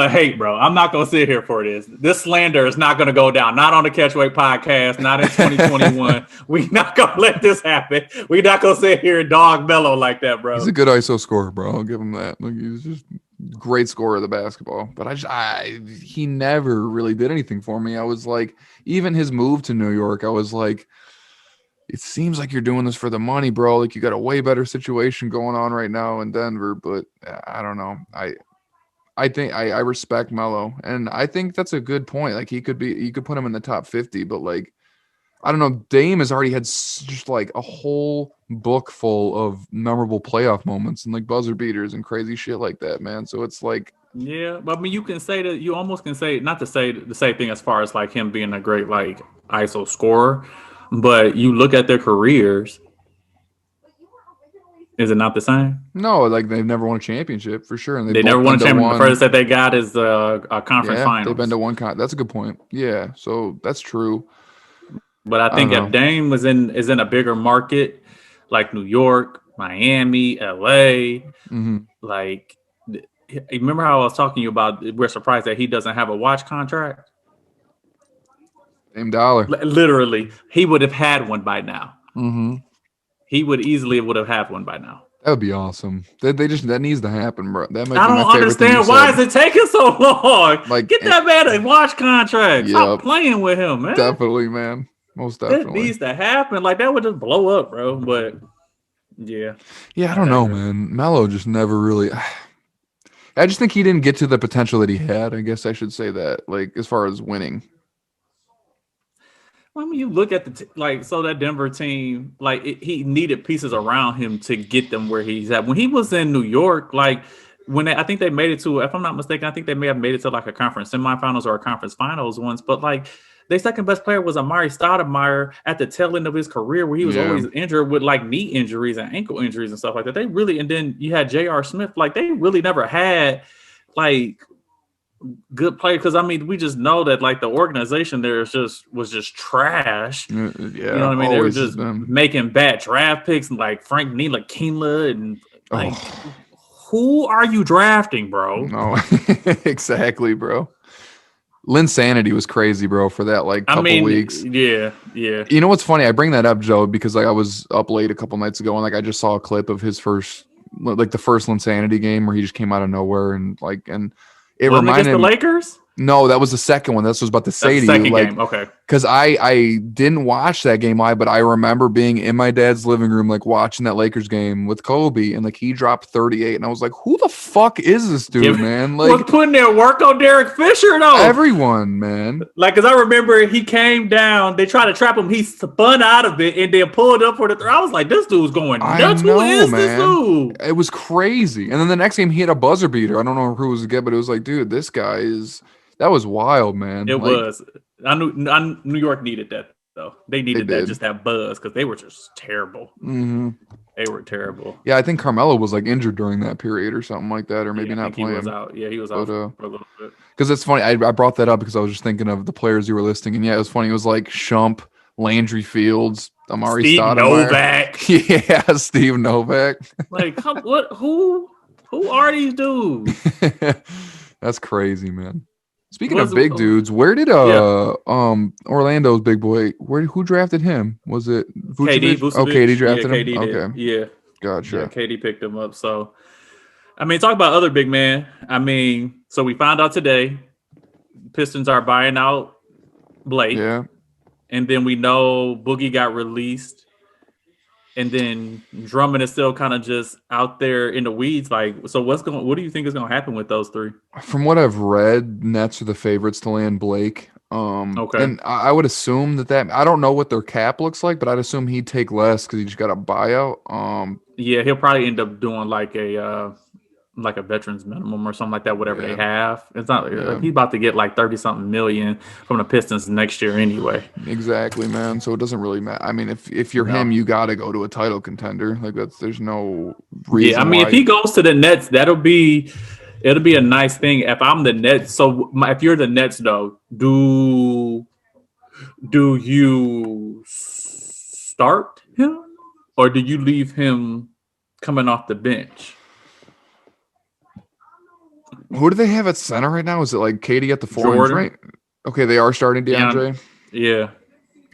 hate, bro. I'm not gonna sit here for this. This slander is not gonna go down. Not on the Catchweight podcast. Not in 2021. We're not gonna let this happen. We're not gonna sit here and dog Melo like that, bro. He's a good ISO scorer, bro. I'll give him that. Like he's just great scorer of the basketball. But he never really did anything for me. I was like, even his move to New York, I was like, it seems like you're doing this for the money, bro. Like you got a way better situation going on right now in Denver, but I don't know. I think I respect Melo, and I think that's a good point. Like you could put him in the top 50, but like I don't know. Dame has already had just like a whole book full of memorable playoff moments and like buzzer beaters and crazy shit like that, man. So it's like, yeah, but I mean, you can say that. You almost can say not to say the same thing as far as like him being a great like ISO scorer. But you look at their careers, is it not the same? No, like they've never won a championship for sure, and they never won a championship. The furthest that they got is a conference finals. They've been to one. That's a good point. Yeah, so that's true. But I think if Dame is in a bigger market like New York, Miami, LA, like remember how I was talking to you about? We're surprised that he doesn't have a watch contract. Same dollar. Literally, he would have had one by now. Mm-hmm. He would have had one by now. That would be awesome. That needs to happen, bro. That might I don't understand why is it taking so long. Like, get that man a watch contract. Stop playing with him, man. Definitely, man. Most definitely. It needs to happen. Like that would just blow up, bro. But yeah. Yeah, I don't know, man. Melo just never really. I just think he didn't get to the potential that he had. I guess I should say that. Like as far as winning. When you look at that Denver team, like he needed pieces around him to get them where he's at. When he was in New York, like I think they made it to, if I'm not mistaken, I think they may have made it to like a conference semifinals or a conference finals once. But like their second best player was Amari Stoudemire at the tail end of his career, where he was always injured with like knee injuries and ankle injuries and stuff like that. They really, and then you had J.R. Smith. Like they really never had like good players, because I mean we just know that like the organization there was just trash. Yeah, you know what I mean? They were just making bad draft picks and like Frank Ntilikina and like. Who are you drafting, bro? No, exactly, bro. Linsanity was crazy, bro, for that like couple weeks. Yeah. You know what's funny? I bring that up, Joe, because like I was up late a couple nights ago and like I just saw a clip of his first, like the first Linsanity game where he just came out of nowhere and it reminded me. The Lakers? No, that was the second one. That's what I was about to say to you. Like, game. Okay. Because I didn't watch that game live, but I remember being in my dad's living room, like watching that Lakers game with Kobe, and like he dropped 38, and I was like, "Who the fuck is this dude, man?" Like, was putting their work on Derek Fisher, though. Everyone, man. Like, because I remember he came down, they tried to trap him, he spun out of it, and then pulled up for the throw. I was like, "This dude's going nuts. Who is this dude?" It was crazy. And then the next game, he had a buzzer beater. I don't know who it was again, but it was like, dude, this guy is. That was wild, man. It was. I knew New York needed that, though. They needed that, just that buzz, because they were just terrible. Mm-hmm. They were terrible. Yeah, I think Carmelo was like injured during that period or something like that, or maybe not playing. He was out. Yeah, he was out for a little bit. Because it's funny. I brought that up because I was just thinking of the players you were listing, and yeah, it was funny. It was like Shump, Landry Fields, Amari Stoudemire. Novak. Yeah, Steve Novak. Like, who are these dudes? That's crazy, man. Speaking of big dudes, where did Orlando's big boy? Who drafted him? Was it KD? Oh, KD drafted him. KD okay, yeah, gotcha. Yeah, KD picked him up. So, I mean, talk about other big men. I mean, so we found out today, Pistons are buying out Blake. Yeah, and then we know Boogie got released. And then Drummond is still kind of just out there in the weeds. Like, so what do you think is going to happen with those three? From what I've read, Nets are the favorites to land Blake. Okay. And I would assume that I don't know what their cap looks like, but I'd assume he'd take less because he just got a buyout. Yeah, he'll probably end up doing like a veterans minimum or something like that, whatever they have. It's not he's about to get like 30-something million from the Pistons next year anyway. Exactly, man. So it doesn't really matter. I mean, if you're him, you got to go to a title contender. Like there's no reason. Yeah, I mean, if he goes to the Nets, it'll be a nice thing. If I'm the Nets, so if you're the Nets, though, do you start him or do you leave him coming off the bench? Who do they have at center right now? Is it like Katie at the 4? Right? Okay, they are starting DeAndre. Yeah.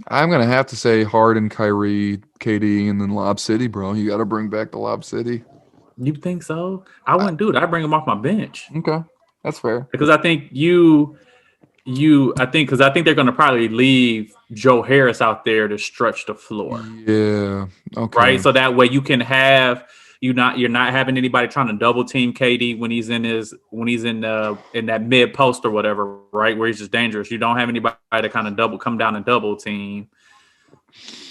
I'm gonna have to say Harden, Kyrie, KD, and then Lob City, bro. You got to bring back the Lob City. You think so? I wouldn't do it. I'd bring him off my bench. Okay, that's fair. Because I think because I think they're gonna probably leave Joe Harris out there to stretch the floor. Yeah. Okay. Right. So that way you can have. You're not having anybody trying to double team KD when he's in that mid post or whatever, right? Where he's just dangerous. You don't have anybody to kind of come down and double team.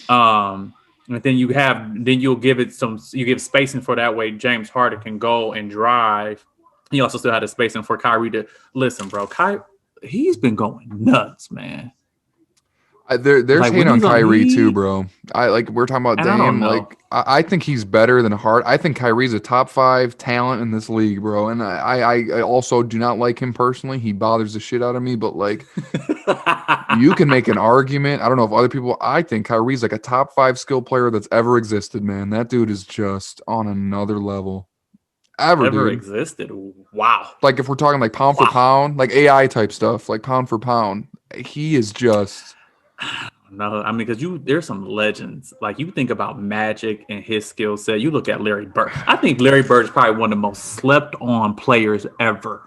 And then you'll give spacing for that way. James Harden can go and drive. You also still have the spacing for Kyrie to listen, bro. He's been going nuts, man. There's hate on Kyrie too, bro. We're talking about Dame. I think he's better than Hart. I think Kyrie's a top 5 talent in this league, bro. And I also do not like him personally. He bothers the shit out of me. But like, you can make an argument. I don't know if other people. I think Kyrie's like a top 5 skill player that's ever existed, man. That dude is just on another level. Ever existed. Wow. Like if we're talking like pound for pound, like AI type stuff, like pound for pound, he is just. No, I mean, because there's some legends. Like you think about Magic and his skill set. You look at Larry Bird. I think Larry Bird is probably one of the most slept on players ever.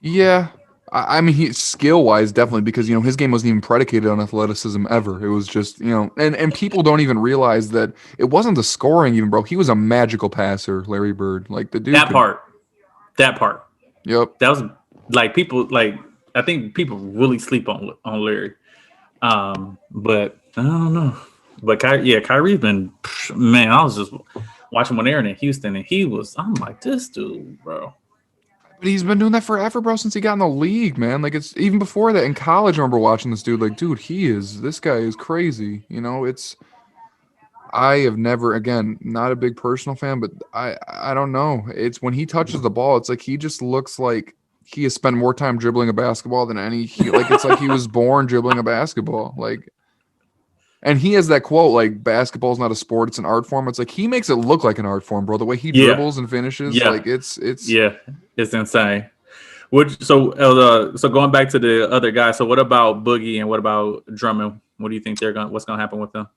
Yeah, I mean, he skill wise definitely because his game wasn't even predicated on athleticism ever. It was just and people don't even realize that it wasn't the scoring even, bro. He was a magical passer, Larry Bird. Like the dude. That part. Yep. That was like people like. I think people really sleep on Larry, but I don't know. But Kyrie's been, man. I was just watching when they're in Houston, and I'm like, this dude, bro. But he's been doing that forever, bro, since he got in the league, man. Like, it's even before that in college. I remember watching this dude. Like, dude, this guy is crazy. You know, I have never, again, not a big personal fan, but I don't know. It's when he touches the ball, it's like he just looks like he has spent more time dribbling a basketball than like it's like he was born dribbling a basketball. Like, and he has that quote, like, basketball's not a sport, it's an art form. It's like he makes it look like an art form, bro. The way he dribbles and finishes, like it's it's insane. So going back to the other guy, so what about Boogie and what about Drummond? What do you think what's gonna happen with them?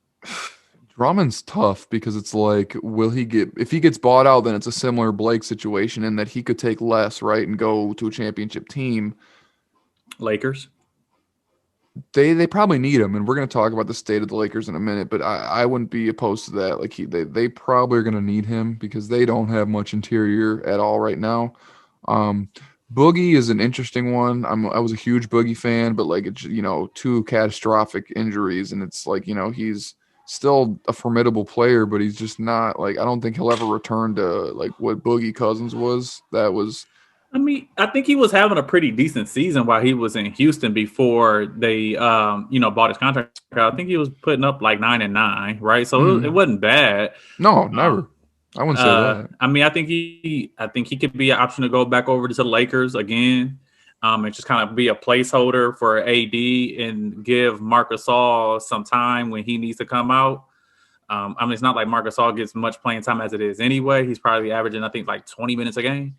Drummond's tough because it's like, if he gets bought out, then it's a similar Blake situation in that he could take less, right, and go to a championship team. Lakers. They probably need him, and we're going to talk about the state of the Lakers in a minute, but I wouldn't be opposed to that. Like they probably are going to need him because they don't have much interior at all right now. Boogie is an interesting one. I was a huge Boogie fan, but like, it's, you know, 2 catastrophic injuries, and it's like, you know, he's still a formidable player, but he's just not, like, I don't think he'll ever return to like what Boogie Cousins was. I mean, I think he was having a pretty decent season while he was in Houston before they, bought his contract. I think he was putting up like 9-9, right? So it wasn't bad. No, never. I wouldn't say that. I mean, I think he could be an option to go back over to the Lakers again, and just kind of be a placeholder for AD and give Marc Gasol some time when he needs to come out. I mean, it's not like Marc Gasol gets much playing time as it is anyway. He's probably averaging, I think, like 20 minutes a game.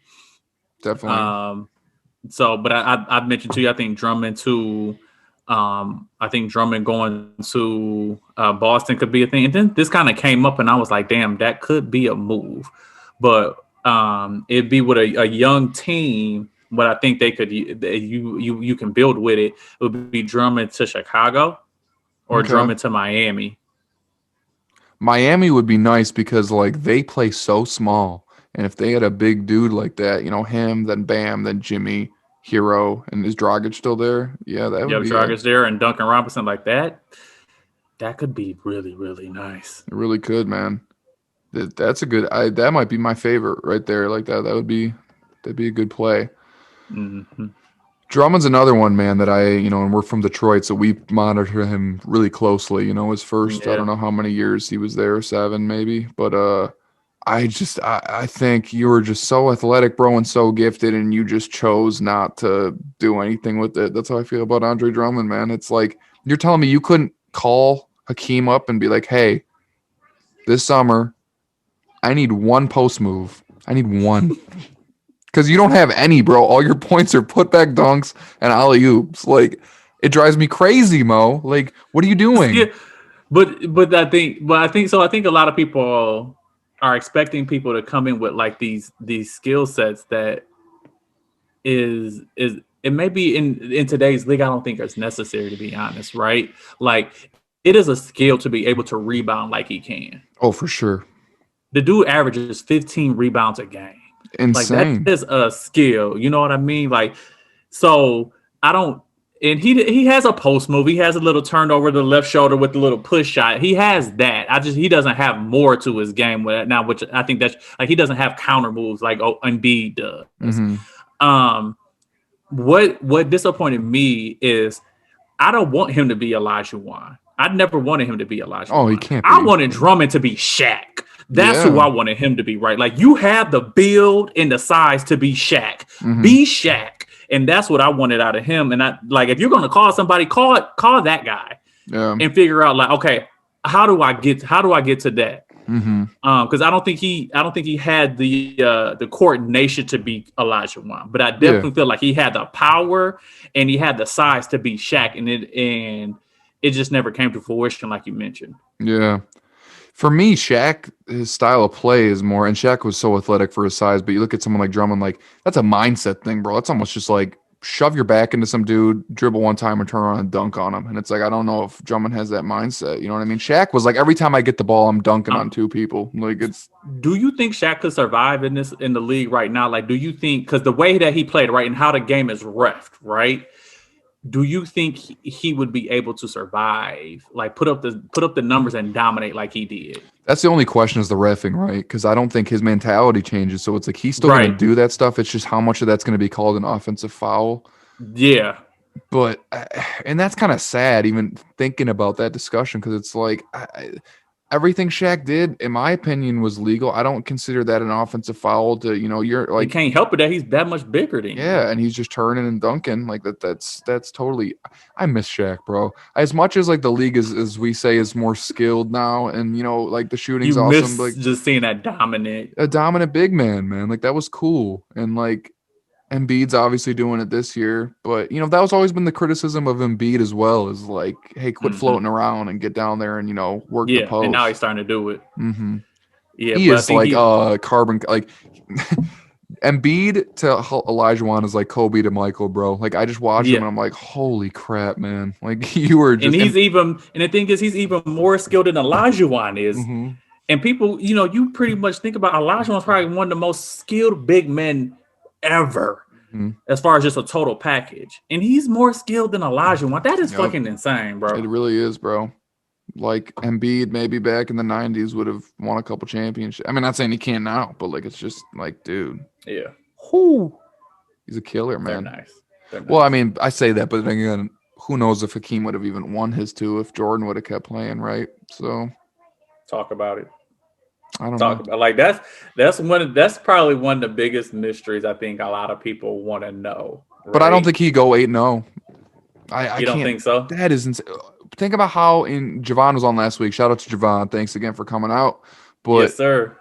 Definitely. But I mentioned to you, I think Drummond too. I think Drummond going to Boston could be a thing. And then this kind of came up, and I was like, damn, that could be a move. But it'd be with a young team. But I think they could. You can build with it. It would be Drummond to Chicago or Drummond to Miami. Miami would be nice because like they play so small. And if they had a big dude like that, you know, him, then Bam, then Jimmy, Hero, and is Dragic still there? Yeah, that would be. Dragic there and Duncan Robinson like that. That could be really, really nice. It really could, man. That's a good. That might be my favorite right there. Like that. That'd be a good play. Mm-hmm. Drummond's another one, man, that and we're from Detroit, so we monitor him really closely. You know, his first, I don't know how many years he was there, 7 maybe, but I think you were just so athletic, bro, and so gifted, and you just chose not to do anything with it. That's how I feel about Andre Drummond, man. It's like, you're telling me you couldn't call Hakeem up and be like, hey, this summer, I need one post move. I need one. Because you don't have any, bro. All your points are putback dunks and alley-oops. Like, it drives me crazy, Mo. Like, what are you doing? Yeah, but I think so. I think a lot of people are expecting people to come in with like these skill sets that is it may be in today's league. I don't think it's necessary, to be honest, right? Like, it is a skill to be able to rebound like he can. Oh, for sure. The dude averages 15 rebounds a game. Insane. Like, that is a skill. You know what I mean? Like, so I don't. And he has a post move. He has a little turnover to the left shoulder with the little push shot. He has that. He doesn't have more to his game with it now, which I think that's like, he doesn't have counter moves like Embiid does. Mm-hmm. What disappointed me is I don't want him to be Olajuwon. I never wanted him to be Olajuwon. Oh, he can't be. I wanted Drummond to be Shaq. That's who I wanted him to be, right? Like, you have the build and the size to be Shaq. Mm-hmm. Be Shaq. And that's what I wanted out of him. And I like, if you're going to call somebody, call that guy, and figure out like, okay, how do I get to that? Mm-hmm. Because I don't think he had the coordination to be Olajuwon, but I definitely feel like he had the power and he had the size to be Shaq, and it just never came to fruition, like you mentioned. Yeah. For me, Shaq, his style of play is more, and Shaq was so athletic for his size, but you look at someone like Drummond, like, that's a mindset thing, bro. That's almost just like shove your back into some dude, dribble one time, and turn around and dunk on him. And it's like, I don't know if Drummond has that mindset. You know what I mean? Shaq was like, every time I get the ball, I'm dunking on 2 people. Like, it's. Do you think Shaq could survive in the league right now? Like, do you think, because the way that he played, right, and how the game is reffed, right? do you think he would be able to survive? Like put up the numbers and dominate like he did? That's the only question is the reffing, right? Because I don't think his mentality changes. So it's like he's still going to Right. do that stuff. It's just how much of that's going to be called an offensive foul. Yeah. But and that's kind of sad, even thinking about that discussion, because it's like everything Shaq did, in my opinion, was legal. I don't consider that an offensive foul. To you're You like, can't help it that he's that much bigger than you. yeah, and he's just turning and dunking like that. That's totally. I miss Shaq, bro. As much as like the league is, as we say, is more skilled now, and like the shooting's You awesome. miss Like just seeing that dominant. a dominant big man. Like that was cool, and like Embiid's obviously doing it this year, but that was always been the criticism of Embiid as well. Is like, hey, quit floating around and get down there and work the Yeah, and now he's post. starting to do it. Mm-hmm. Yeah, He but I is think like he. carbon like Embiid to Elijah is like Kobe to Michael, bro. Like I just watch him Yeah, and I'm like, holy crap, man! Like you were and just. he's even. And the thing is, he's even more skilled than Olajuwon is. Mhm. And people, you pretty much think about Olajuwon's probably one of the most skilled big men ever, Mhm. as far as just a total package. And he's more skilled than Olajuwon. That is Yep. fucking insane, bro. It really is, bro. Like Embiid, maybe back in the '90s would have won a couple championships. I mean, not saying he can't now, but like it's just like, dude, Yeah, whoo, he's a killer, they're man. nice. They're Well, I nice. mean, I say that, but then again, who knows if Hakeem would have even won his two if Jordan would have kept playing, right? So Talk about it. I don't Talk know. about like that's probably one of the biggest mysteries I think a lot of people want to know. But I don't Right? think he'd go 8-0. I You don't can't. think so? That is insane. Think about how Javon was on last week. Shout out to Javon. Thanks again for coming out. Yes, But sir.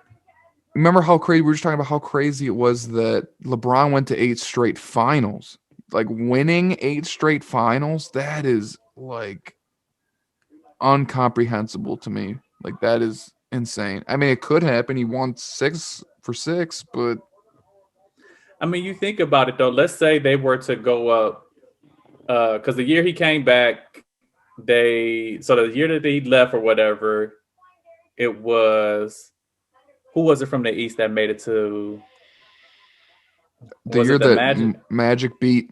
remember how crazy we were just talking about how crazy it was that LeBron went to 8 straight finals. Like winning 8 straight finals, that is like incomprehensible to me. Like that is insane. I mean, it could happen. He won 6 for 6, but I mean, you think about it though. Let's say they were to go up, because the year he came back, the year that he left or whatever, it was who was it from the East that made it to? the Was year it the that Magic? Magic beat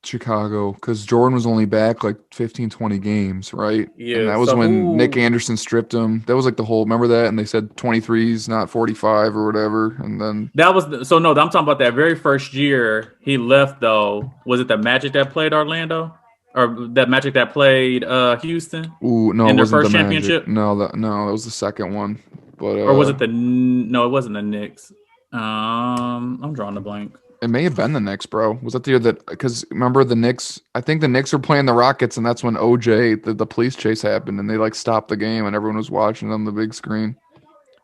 Chicago, because Jordan was only back like 15, 20 games, right? And Yeah. that was So when Nick who? Anderson stripped him. That was like the whole, remember that? And they said 23s, not 45 or whatever. And then, That was so no. I'm talking about that very first year he left. Though was it the Magic that played Orlando, or that Magic that played Houston ooh, no, it in their wasn't the first Magic. championship, No, that was the second one. But or was it the? No, it wasn't the Knicks. I'm drawing the blank. it may have been the Knicks, bro. Was that the year that, because remember the Knicks, I think the Knicks were playing the Rockets, and that's when OJ, the police chase happened, and they like stopped the game, and everyone was watching on the big screen.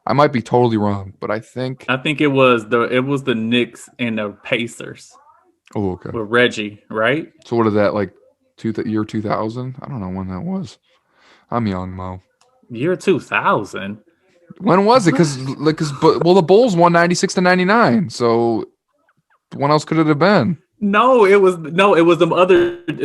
I might be totally wrong, but I think. I think it was the Knicks and the Pacers Oh, okay. with Reggie, right? So what is that like? Year 2000? I don't know when that was. I'm young, Mo. Year 2000. When was it? What? Because the Bulls won 96 to 99. So when else could it have been? No, it was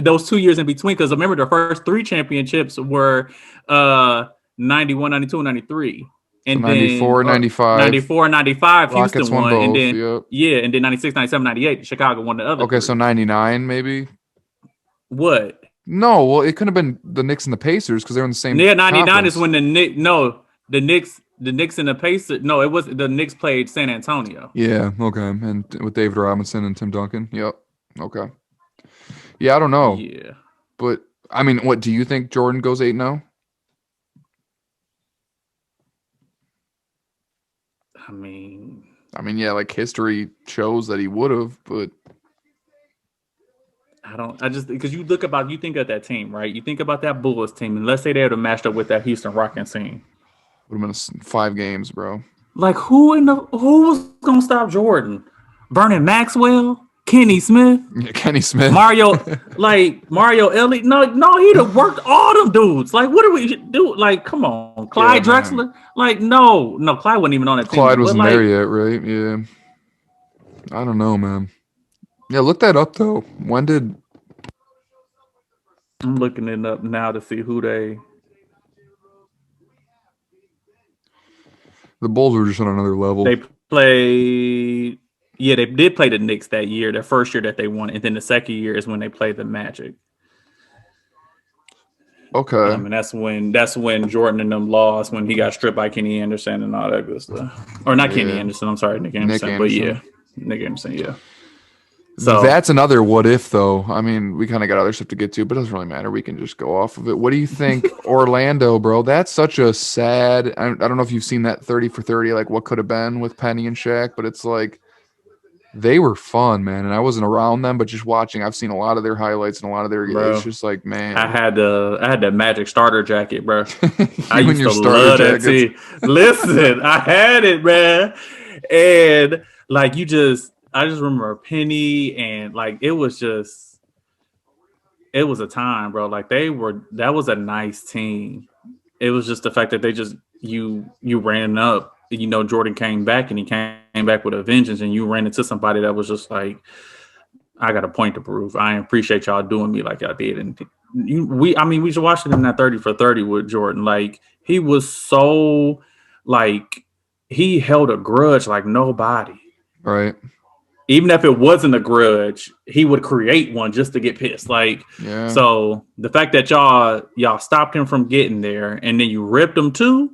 those 2 years in between. Because remember, the first three championships were 91, 92, and 93. So And then 94, 95. 94 and 95, Rockets Houston won won. And both. then, Yep. yeah, and then 96, 97, 98, Chicago won the other Okay, so three. 99 maybe. What? No, well, it could have been the Knicks and the Pacers because they're in the same Yeah, 99 is conference. when the Knicks and the Pacers. No, it was the Knicks played San Antonio. Yeah, okay. And with David Robinson and Tim Duncan. Yep. Okay. Yeah, I don't know. Yeah. But I mean, what do you think Jordan goes 8-0? I mean, Yeah, like history shows that he would have, but I just because you think of that team, right? You think about that Bulls team, and let's say they would have matched up with that Houston Rockets team. would have been 5 games, bro. Like who was gonna stop Jordan? Vernon Maxwell, Kenny Smith, Yeah, Kenny Smith. Mario Elliott. No, he'd have worked all them dudes. Like, what do we do? Like, come on, Clyde Yeah, Drexler. Like, no, Clyde wasn't even on that team. Clyde But wasn't like, there yet, right? Yeah. I don't know, man. Yeah, look that up though. When did I'm looking it up now to see who they. the Bulls were just on another level? They played. Yeah, they did play the Knicks that year, their first year that they won, and then the second year is when they played the Magic. Okay. And that's when Jordan and them lost, when he got stripped by Kenny Anderson and all that good stuff. Or not Kenny Yeah. Anderson, I'm sorry, Nick Nick Anderson. But Anderson. yeah, Nick Anderson, yeah. So That's another what if, though. I mean, we kind of got other stuff to get to, but it doesn't really matter. We can just go off of it. What do you think, Orlando, bro? That's such a sad. I don't know if you've seen that 30 for 30, like what could have been with Penny and Shaq, but it's like they were fun, man. And I wasn't around them, but just watching, I've seen a lot of their highlights and a lot of their. It's bro, just like, I man, had the Magic starter jacket, bro. I you and used your to starter love that jackets. team. Listen, I had it, man. And like I just remember Penny, and like it was a time, bro. Like that was a nice team. It was just the fact that they just you ran up. Jordan came back, and he came back with a vengeance, and you ran into somebody that was just like, I got a point to prove. I appreciate y'all doing me like y'all did. And we should watch it in that 30 for 30 with Jordan. Like he was so like he held a grudge like nobody. Right. Even if it wasn't a grudge, he would create one just to get pissed. Like, Yeah. so the fact that y'all stopped him from getting there, and then you ripped him too.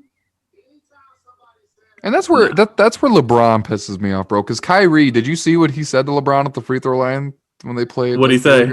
And that's where that's where LeBron pisses me off, bro. Because Kyrie, did you see what he said to LeBron at the free throw line when they played? What'd he say?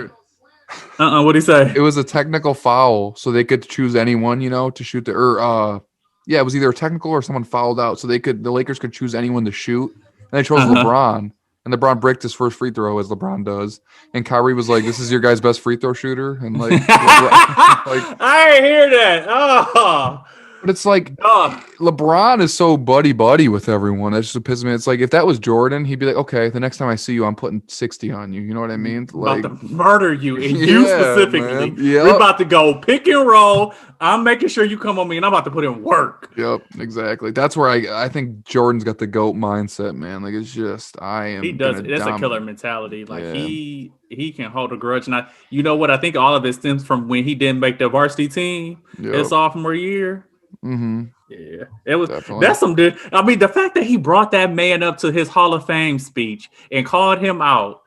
What'd he say? It was a technical foul, so they could choose anyone, to shoot yeah, it was either a technical or someone fouled out, so the Lakers could choose anyone to shoot, and they chose LeBron, and LeBron bricked his first free throw as LeBron does, and Kyrie was like, "This is your guy's best free throw shooter," and like, LeBron, I didn't hear that. Oh. But it's like LeBron is so buddy with everyone. That's just pisses me. It's like if that was Jordan, he'd be like, "Okay, the next time I see you, I'm putting 60 on you." You know what I mean? Like, about to murder you, and you specifically. Yep. We're about to go pick and roll. I'm making sure you come on me, and I'm about to put in work. Yep, exactly. That's where I think Jordan's got the GOAT mindset, man. Like it's just He does. That's a killer mentality. Like he can hold a grudge. And you know what? I think all of it stems from when he didn't make the varsity team his sophomore year. Mm-hmm. Yeah, it was. Definitely. That's some. I mean, the fact that he brought that man up to his Hall of Fame speech and called him out,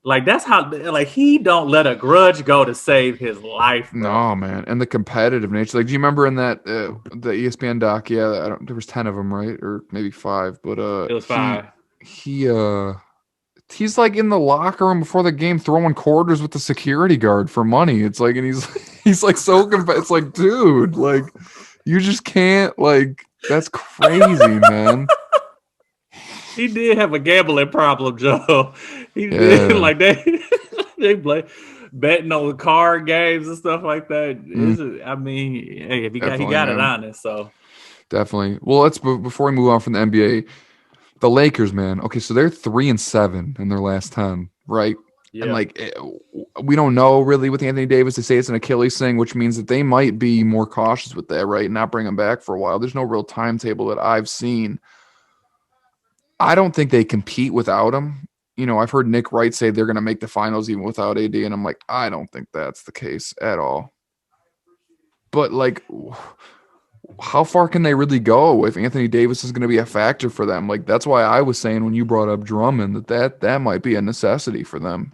like that's how. Like he don't let a grudge go to save his life. Bro. No, man, and the competitive nature. Like, do you remember in that the ESPN doc? Yeah, there was 10 of them, right, or maybe 5, but it was 5. He's like in the locker room before the game throwing quarters with the security guard for money. It's like, and he's like so it's like, dude, like. You just can't, like, that's crazy, man. He did have a gambling problem, Joe. He did, like, they play betting on card games and stuff like that. I mean, hey, he got it honest, so. Definitely. Well, before we move on from the NBA, the Lakers, man. Okay, so they're 3-7 in their last 10, right? Yeah. And like we don't know really with Anthony Davis. They say it's an Achilles thing, which means that they might be more cautious with that, right? Not bring him back for a while. There's no real timetable that I've seen. I don't think they compete without him. I've heard Nick Wright say they're going to make the finals even without AD, and I'm like, I don't think that's the case at all. But like, how far can they really go if Anthony Davis is going to be a factor for them? Like that's why I was saying when you brought up Drummond that might be a necessity for them.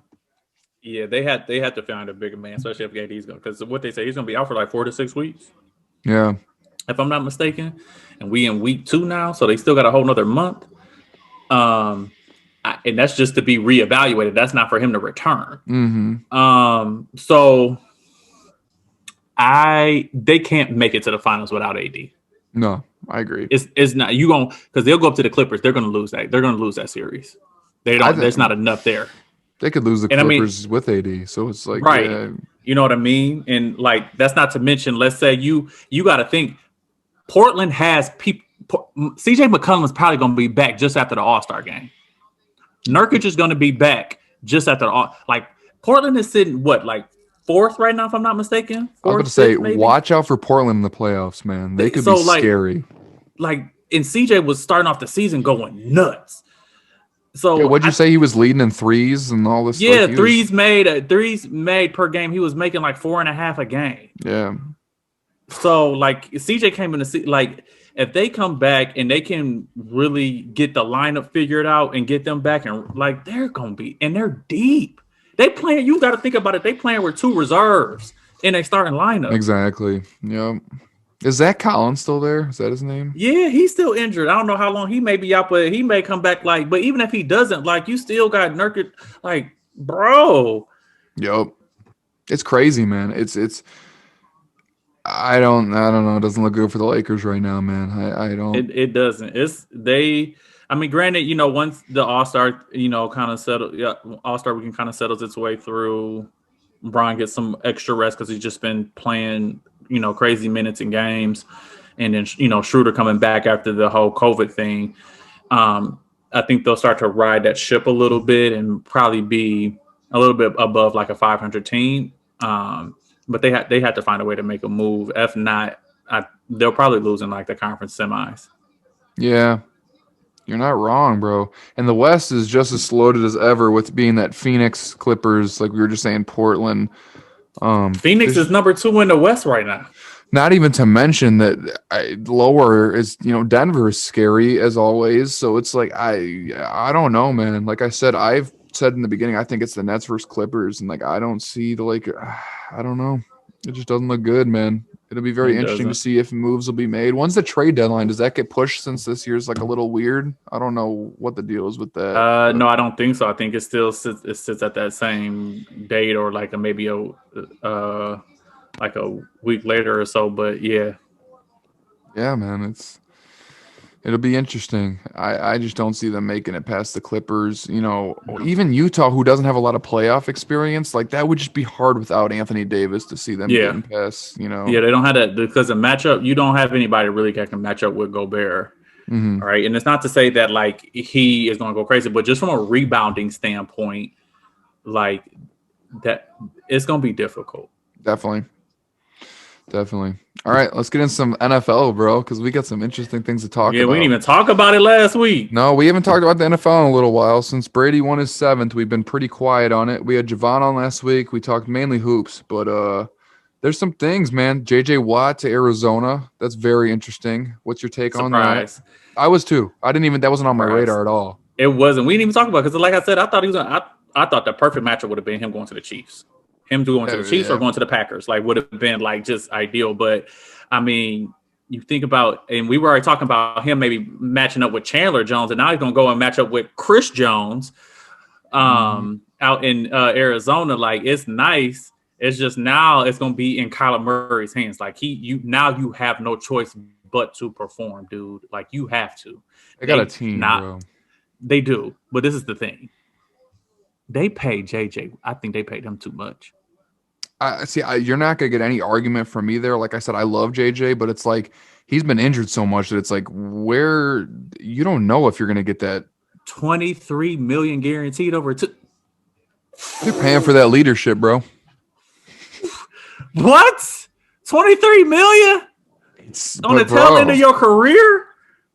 Yeah, they had to find a bigger man, especially if AD's going, because what they say he's going to be out for like 4 to 6 weeks. Yeah, if I'm not mistaken, and we in week 2 now, so they still got a whole nother month. And that's just to be reevaluated. That's not for him to return. Mm-hmm. So they can't make it to the finals without AD. No, I agree. It's not because they'll go up to the Clippers. They're going to lose that. They're going to lose that series. There's not enough there. They could lose the Clippers with AD, so it's like right. Yeah. You know what I mean? And like that's not to mention. Let's say you got to think Portland has people. CJ McCollum is probably going to be back just after the All-Star game. Nurkic is going to be back just after Portland is sitting like 4th right now, if I'm not mistaken. 4th, I was going to say, maybe? Watch out for Portland in the playoffs, man. They could be scary. And CJ was starting off the season going nuts. So what'd you say he was leading in threes and all this? Yeah, threes made per game. He was making like 4.5 a game. Yeah. So CJ came in to see if they come back and they can really get the lineup figured out and get them back and they're gonna be and they're deep. They playing. You got to think about it. They playing with 2 reserves. in a starting lineup. Exactly. Yep. Is Zach Collins still there? Is that his name? Yeah, he's still injured. I don't know how long he may be out, but he may come back. Like, but even if he doesn't, like, you still got Nurkic. Like, bro, Yep. It's crazy, man. It's I don't know. It doesn't look good for the Lakers right now, man. I don't. it doesn't. It's they. I mean, granted, once the All Star, kind of settle, yeah, All Star weekend kind of settles its way through. Brian gets some extra rest because he's just been playing, crazy minutes in games, and then Schroeder coming back after the whole COVID thing. I think they'll start to ride that ship a little bit and probably be a little bit above like a 500 team. But they had to find a way to make a move. If not, they'll probably lose in like the conference semis. Yeah, you're not wrong, bro. And the West is just as loaded as ever with being that Phoenix Clippers, like we were just saying, Portland. Phoenix is number 2 in the West right now. Not even to mention that lower is, Denver is scary as always. So it's like I don't know, man. Like I said, I've said in the beginning, I think it's the Nets versus Clippers, and like I don't see the I don't know. It just doesn't look good, man. It'll be very interesting to see if moves will be made. When's the trade deadline? Does that get pushed since this year's like a little weird? I don't know what the deal is with that. No, I don't think so. I think it still sits at that same date or like maybe a week later or so. But yeah, man, it'll be interesting. I just don't see them making it past the Clippers. Even Utah, who doesn't have a lot of playoff experience, like that would just be hard without Anthony Davis to see them getting past. Yeah, they don't have that because the matchup. You don't have anybody really that can match up with Gobert. Mm-hmm. All right, and it's not to say that like he is going to go crazy, but just from a rebounding standpoint, like that, it's going to be difficult. Definitely. All right, let's get in some NFL, bro, because we got some interesting things to talk about. Yeah, we didn't even talk about it last week. No, we haven't talked about the NFL in a little while. Since Brady won his 7th, we've been pretty quiet on it. We had Javon on last week. We talked mainly hoops, but there's some things, man. J.J. Watt to Arizona. That's very interesting. What's your take on that? I was too. That wasn't on my radar at all. It wasn't. We didn't even talk about it because, like I said, I thought he was I thought the perfect matchup would have been him going to the Chiefs. Him going to the Chiefs or going to the Packers, like would have been like just ideal. But I mean, you think about, and we were already talking about him maybe matching up with Chandler Jones, and now he's gonna go and match up with Chris Jones, out in Arizona. Like it's nice. It's just now it's gonna be in Kyler Murray's hands. Like you have no choice but to perform, dude. Like you have to. They got a team, bro. They do, but this is the thing. They paid JJ. I think they paid him too much. You're not gonna get any argument from me there. Like I said, I love JJ, but it's like he's been injured so much that it's like where you don't know if you're gonna get that $23 million guaranteed over two. They're paying for that leadership, bro. What? $23 million on the tail end of your career?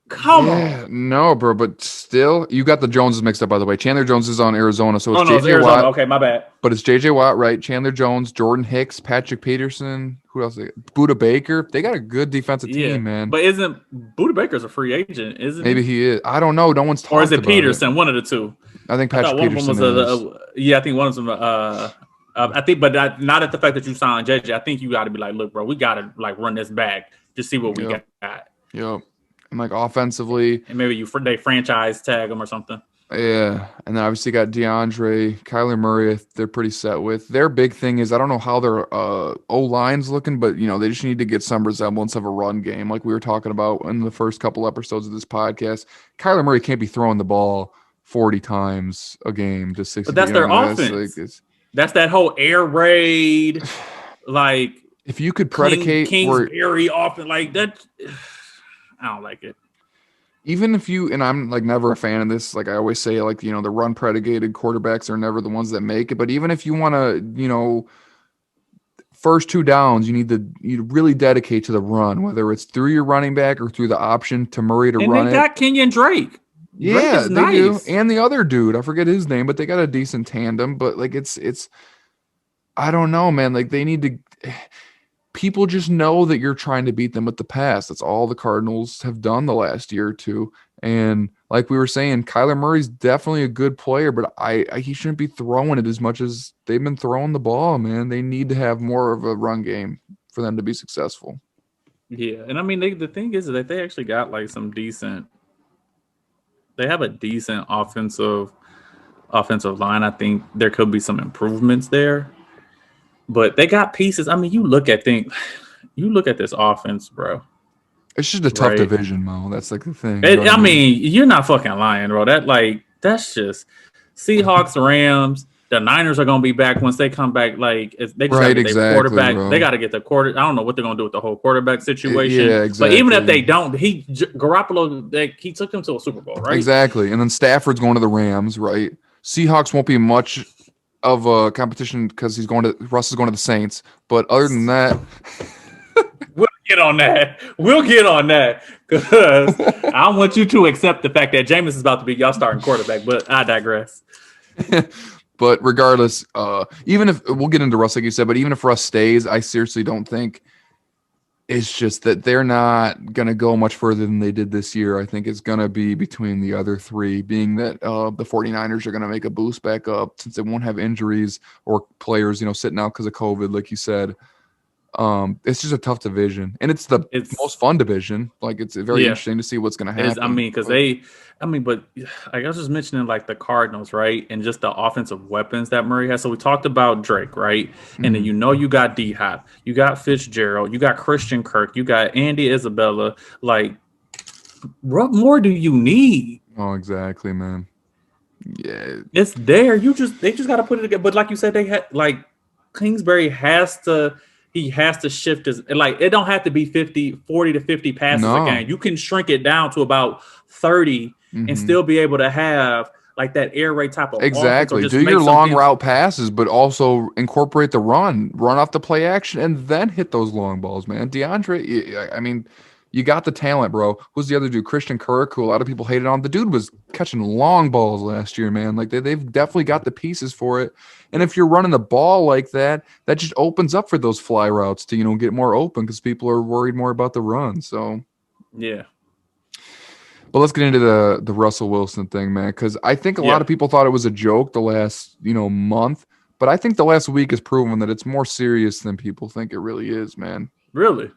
Come on. No, bro, but still, you got the Joneses mixed up, by the way. Chandler Jones is on Arizona, so it's J.J. Watt. Okay, my bad. But it's J.J. Watt, right? Chandler Jones, Jordan Hicks, Patrick Peterson. Who else? Buda Baker. They got a good defensive team, man. But isn't Buda Baker's a free agent? Isn't Maybe he is. I don't know. No one's talking about it. Or is it Peterson? One of the two. I think Patrick Peterson I think one of them. I think, but not at the fact that you signed JJ. I think you got to be like, look, bro, we got to like run this back to see what we got. Yep. And like offensively, and maybe they franchise tag them or something. Yeah, and then obviously got DeAndre, Kyler Murray. They're pretty set with. Their big thing is I don't know how their O-line's looking, but they just need to get some resemblance of a run game, like we were talking about in the first couple episodes of this podcast. Kyler Murray can't be throwing the ball 40 times a game to 60. But that's their offense. That's that whole air raid, like if you could predicate Kingsbury often like that. I don't like it. Even if you, and I'm like never a fan of this, like I always say, like, the run predicated quarterbacks are never the ones that make it. But even if you want to, first 2 downs, you really dedicate to the run, whether it's through your running back or through the option to Murray to run it. And they got Kenyon Drake. Yeah, they do. And the other dude, I forget his name, but they got a decent tandem. But like, it's, I don't know, man. Like they need to. People just know that you're trying to beat them with the pass. That's all the Cardinals have done the last year or two. And like we were saying, Kyler Murray's definitely a good player, but he shouldn't be throwing it as much as they've been throwing the ball, man. They need to have more of a run game for them to be successful. Yeah, and I mean, the thing is that they actually got like some decent. They have a decent offensive line. I think there could be some improvements there, but they got pieces. I mean, you look at this offense, bro. It's just a tough Right? division, Mo. That's like the thing. You know what I mean, you're not fucking lying, bro. That's just Seahawks, Rams. The Niners are gonna be back once they come back. Like they just gotta Right, get their quarterback. bro. They gotta get the quarter. I don't know what they're gonna do with the whole quarterback situation. Yeah, But even if exactly. they don't, Garoppolo, he took them to a Super Bowl, right? Exactly. And then Stafford's going to the Rams, right? Seahawks won't be much of a competition because Russ is going to the Saints. But other than that, We'll get on that because I want you to accept the fact that Jameis is about to be y'all starting quarterback. But I digress. but regardless, even if we'll get into Russ, like you said, but even if Russ stays, I seriously don't think it's just that they're not going to go much further than they did this year. I think it's going to be between the other three, being that the 49ers are going to make a boost back up since they won't have injuries or players, sitting out because of COVID, like you said. It's just a tough division, and it's the most fun division. Like it's very interesting to see what's going to happen. But I was just mentioning like the Cardinals, right, and just the offensive weapons that Murray has. So we talked about Drake, right, and then you got D-Hop, you got Fitzgerald, you got Christian Kirk, you got Andy Isabella. Like, what more do you need? Oh, exactly, man. Yeah, it's there. They just got to put it together. But like you said, they had like Kingsbury has to. He has to shift his, like, it don't have to be 40 to 50 passes a game. You can shrink it down to about 30 and still be able to have like that air raid type of exactly. Do your long route passes, but also incorporate the run off the play action, and then hit those long balls, man. DeAndre, I mean, you got the talent, bro. Who's the other dude? Christian Kirk, who a lot of people hated on. The dude was catching long balls last year, man. Like they've definitely got the pieces for it. And if you're running the ball like that, that just opens up for those fly routes to, get more open because people are worried more about the run. So, yeah. But let's get into the Russell Wilson thing, man, because I think a lot of people thought it was a joke the last, month. But I think the last week has proven that it's more serious than people think it really is, man. Really?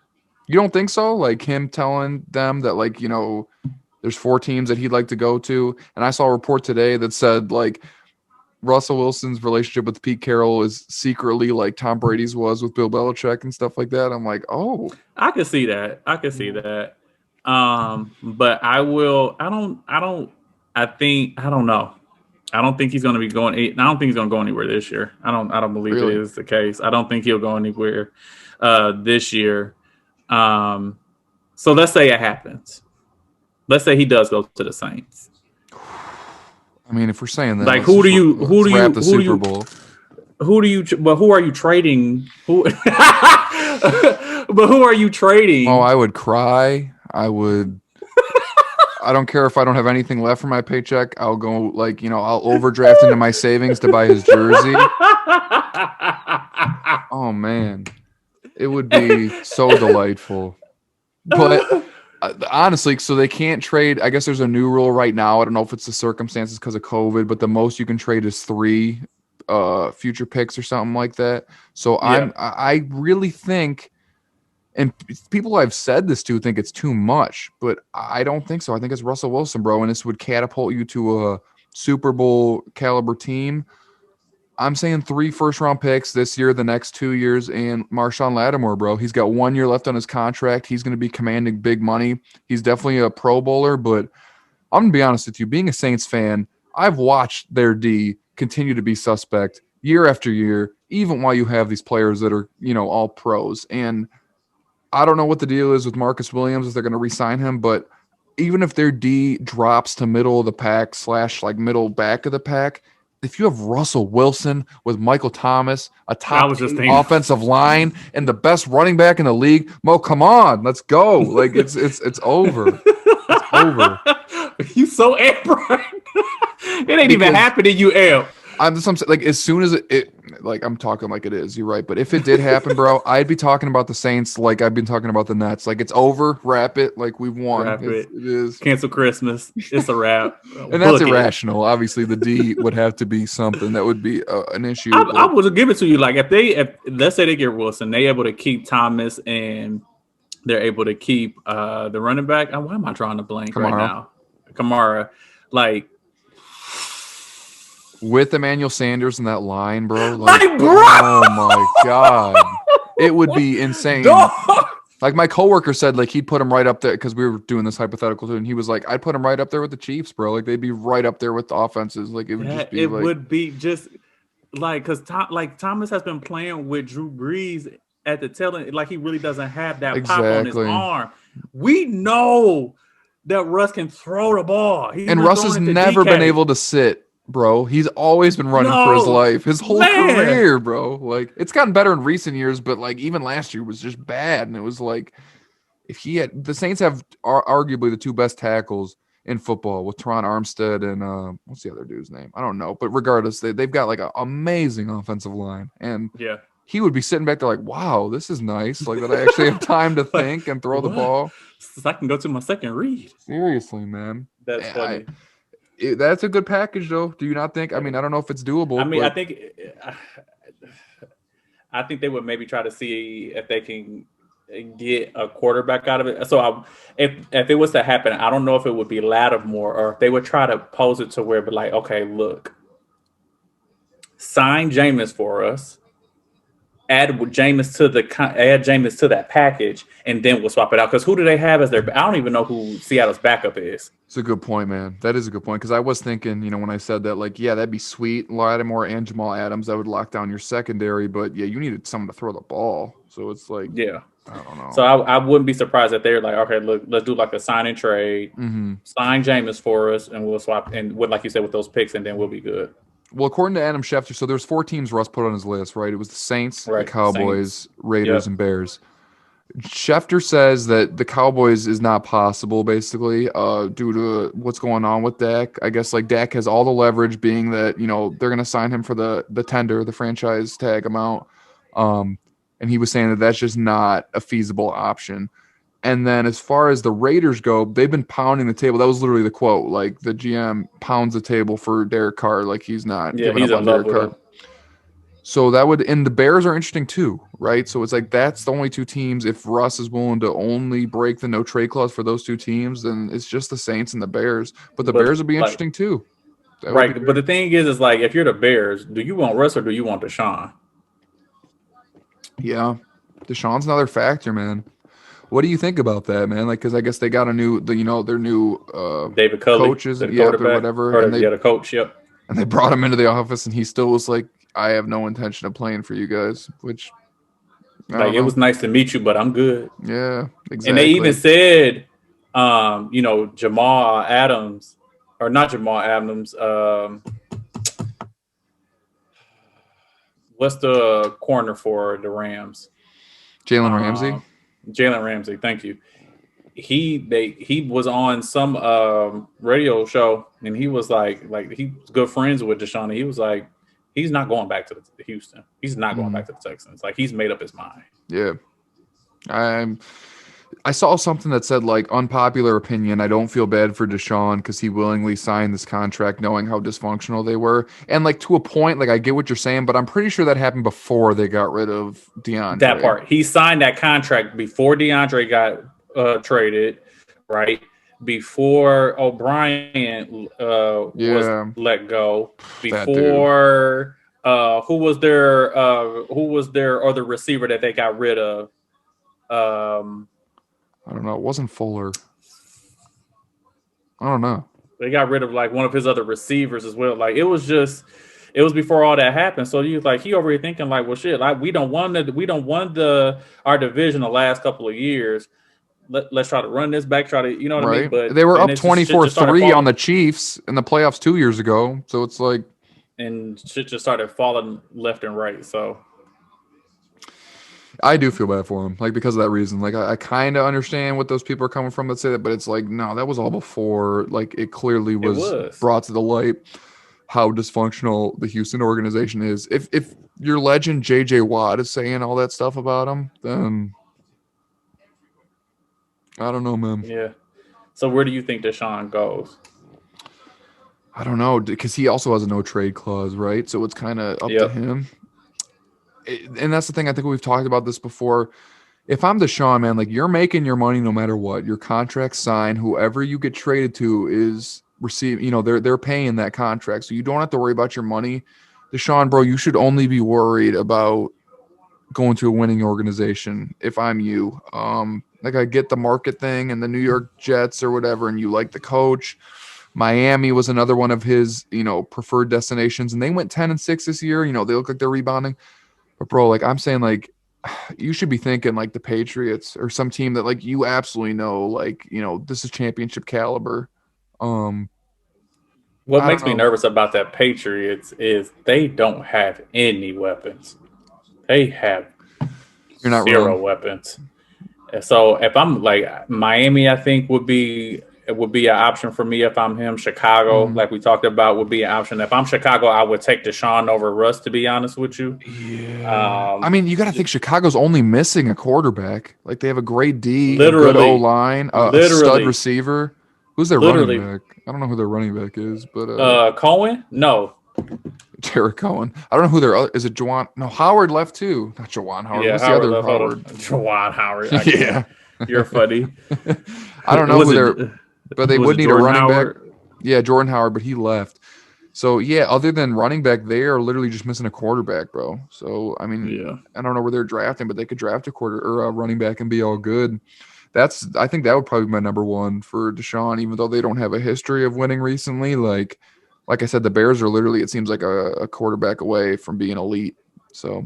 You don't think so? Like him telling them that, like, there's 4 teams that he'd like to go to. And I saw a report today that said, like, Russell Wilson's relationship with Pete Carroll is secretly like Tom Brady's was with Bill Belichick and stuff like that. I'm like, oh. I can see that. But I don't think he's going to be going. I don't think he's going to go anywhere this year. I don't believe it is the case. I don't think he'll go anywhere this year. So let's say it happens. Let's say he does go to the Saints. I mean, if we're saying that, like, who are you trading? But who are you trading? Oh, I would cry. I would. I don't care if I don't have anything left for my paycheck. I'll go, like, I'll overdraft into my savings to buy his jersey. Oh man, it would be so delightful. But honestly, so they can't trade. I guess there's a new rule right now. I don't know if it's the circumstances because of COVID, but the most you can trade is 3 future picks or something like that. So I really think, and people I've said this to think it's too much, but I don't think so. I think it's Russell Wilson, bro, and this would catapult you to a Super Bowl caliber team. I'm saying 3 first-round picks this year, the next 2 years, and Marshawn Lattimore, bro. He's got 1 year left on his contract. He's going to be commanding big money. He's definitely a Pro Bowler, but I'm going to be honest with you. Being a Saints fan, I've watched their D continue to be suspect year after year, even while you have these players that are, all pros. And I don't know what the deal is with Marcus Williams, if they're going to re-sign him, but even if their D drops to middle of the pack / like middle back of the pack, if you have Russell Wilson with Michael Thomas, a top offensive line, and the best running back in the league, Mo, come on, let's go. Like it's over. It's over. You so amp right. It ain't even happening, you amp. I'm just like, as soon as it like I'm talking like it is. You're right. But if it did happen, bro, I'd be talking about the Saints like I've been talking about the Nets. Like it's over. Wrap it. Like we've won. Wrap it. It is. Cancel Christmas. It's a wrap. And that's irrational. Obviously, the D would have to be something that would be an issue. I would give it to you. Like if let's say they get Wilson, they able to keep Thomas and they're able to keep the running back. Why am I drawing a blank right now? Kamara. Like with Emmanuel Sanders in that line, bro. Bro! Oh my God. It would be insane. Dog! Like my coworker said, like he'd put him right up there because we were doing this hypothetical too, and he was like, "I'd put him right up there with the Chiefs, bro. Like they'd be right up there with the offenses. Like it would just be. It would be just like because Thomas has been playing with Drew Brees at the tail end, like he really doesn't have that pop on his arm. We know that Russ can throw the ball, and Russ has never been able to sit. Bro, he's always been running for his life, his whole career, bro. Like it's gotten better in recent years, but like even last year was just bad. And it was like if he had the Saints have arguably the two best tackles in football with Teron Armstead and what's the other dude's name? I don't know, but regardless, they've got like an amazing offensive line, and he would be sitting back there like, wow, this is nice. Like that I actually have time to think and throw the ball. So I can go to my second read. Seriously, man, that's funny. That's a good package, though. Do you not think? I mean, I don't know if it's doable. I mean, I think they would maybe try to see if they can get a quarterback out of it. So if it was to happen, I don't know if it would be Lattimore or if they would try to pose it to where, but like, okay, look, sign Jameis for us. Add Jameis to that package, and then we'll swap it out. Because who do they have as their? I don't even know who Seattle's backup is. It's a good point, man. That is a good point. Because I was thinking, when I said that, like, yeah, that'd be sweet. Lattimore and Jamal Adams, that would lock down your secondary. But yeah, you needed someone to throw the ball. So it's like, yeah, I don't know. So I wouldn't be surprised if they're like, okay, look, let's do like a sign and trade, sign Jameis for us, and we'll swap. And with like you said, with those picks, and then we'll be good. Well, according to Adam Schefter, so there's 4 teams Russ put on his list, right? It was the Saints, the Cowboys, Raiders, and Bears. Schefter says that the Cowboys is not possible, basically, due to what's going on with Dak. I guess like Dak has all the leverage, being that they're going to sign him for the tender, the franchise tag amount, and he was saying that that's just not a feasible option. And then as far as the Raiders go, they've been pounding the table. That was literally the quote. Like the GM pounds the table for Derek Carr. Like he's not giving up on Derek Carr. So that would, and the Bears are interesting too, right? So it's like that's the only 2 teams. If Russ is willing to only break the no trade clause for those 2 teams, then it's just the Saints and the Bears. But the Bears would be interesting too. Right. But the thing is like if you're the Bears, do you want Russ or do you want Deshaun? Yeah, Deshaun's another factor, man. What do you think about that, man? Like, because I guess they got their new David Culley, coaches, or whatever, and the coach, and they brought him into the office, and he still was like, "I have no intention of playing for you guys," which, it was nice to meet you, but I'm good. Yeah, exactly. And they even said, Jamal Adams, or not Jamal Adams, what's the corner for the Rams? Jalen Ramsey. Jalen Ramsey, thank you. He was on some radio show, and he was like he's good friends with Deshaun. And he was like, he's not going back to Houston. He's not going back to the Texans. Like he's made up his mind. Yeah, I saw something that said like unpopular opinion. I don't feel bad for Deshaun because he willingly signed this contract knowing how dysfunctional they were, and like to a point, like I get what you're saying, but I'm pretty sure that happened before they got rid of DeAndre. That part, he signed that contract before DeAndre got traded, right? Before O'Brien was let go. Before who was their other receiver that they got rid of? I don't know. It wasn't Fuller. I don't know. They got rid of like one of his other receivers as well. Like it was before all that happened. So he over here thinking like, well, shit, like we don't won our division the last couple of years. Let's try to run this back. Try to, you know what I mean? But they were up 24-3 on the Chiefs in the playoffs 2 years ago. So it's like, and shit just started falling left and right. So. I do feel bad for him, like because of that reason. Like I kind of understand what those people are coming from that say that, but it's like no, that was all before. Like it clearly was brought to the light how dysfunctional the Houston organization is. If your legend JJ Watt is saying all that stuff about him, then I don't know, man. Yeah. So where do you think Deshaun goes? I don't know, because he also has a no trade clause, right? So it's kind of up to Yep. him. And that's the thing. I think we've talked about this before. If I'm Deshaun, man, like you're making your money no matter what. Your contract signed. Whoever you get traded to is receiving. They're paying that contract, so you don't have to worry about your money. Deshaun, bro, you should only be worried about going to a winning organization. If I'm you, like I get the market thing and the New York Jets or whatever, and you like the coach. Miami was another one of his, preferred destinations, and they went 10-6 this year. They look like they're rebounding. But bro, like I'm saying, like you should be thinking like the Patriots or some team that like you absolutely know, like this is championship caliber. What I don't makes me know. nervous about that Patriots is they don't have any weapons. They have You're not zero wrong. weapons. And so if I'm like Miami, I think would be an option for me if I'm him. Chicago, Mhm. like we talked about, would be an option. If I'm Chicago, I would take Deshaun over Russ, to be honest with you. Yeah. I mean, you got to think Chicago's only missing a quarterback. Like they have a great D, a good O Literally, line, a stud literally, receiver. Who's their running literally. back? I don't know who their running back is, but Cohen? No. Jared Cohen. I don't know who their other is. It Juwan? No, Howard left too. Not Jawan Howard. Yeah, What's the Howard other left. Hold on. Howard? Jawan Howard. I Yeah. can't. You're funny. I don't know Was who it their, but they was would it need a Jordan running back. Howard? Yeah, Jordan Howard, but he left. So yeah, other than running back, they are literally just missing a quarterback, bro. So I mean, Yeah. I don't know where they're drafting, but they could draft a quarter or a running back and be all good. I think that would probably be my number one for Deshaun, even though they don't have a history of winning recently. Like I said, the Bears are literally, it seems like a quarterback away from being elite. So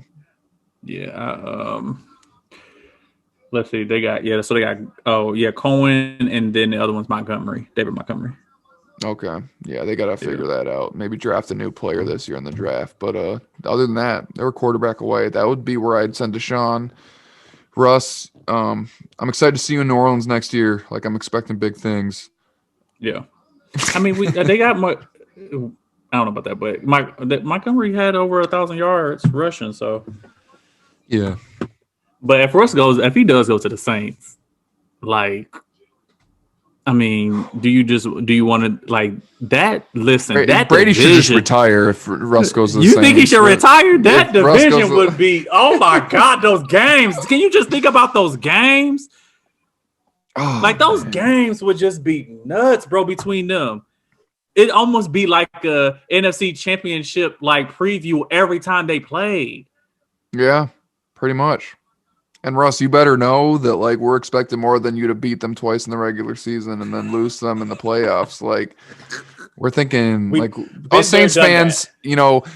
Yeah. Let's see. So they got Cohen, and then the other one's David Montgomery. okay, yeah, they got to figure that out. Maybe draft a new player this year in the draft. But other than that, they're a quarterback away. That would be where I'd send Deshaun. Russ, I'm excited to see you in New Orleans next year. Like I'm expecting big things. Yeah. I mean, they got I don't know about that, but Montgomery had over 1,000 yards rushing. So, Yeah. but if he does go to the Saints, like, I mean, do you want to like that? Listen, that Brady division, should just retire if Russ goes to the You Saints. think he should retire? That if Russ division goes would be. Oh my God, those games! Can you just think about those games? Oh, Like those man. games would just be nuts, bro. Between them, it almost be like a NFC Championship like preview every time they played. Yeah, pretty much. And Russ, you better know that like we're expecting more than you to beat them twice in the regular season and then lose them in the playoffs. Like we're thinking We've like been us there, Saints done fans,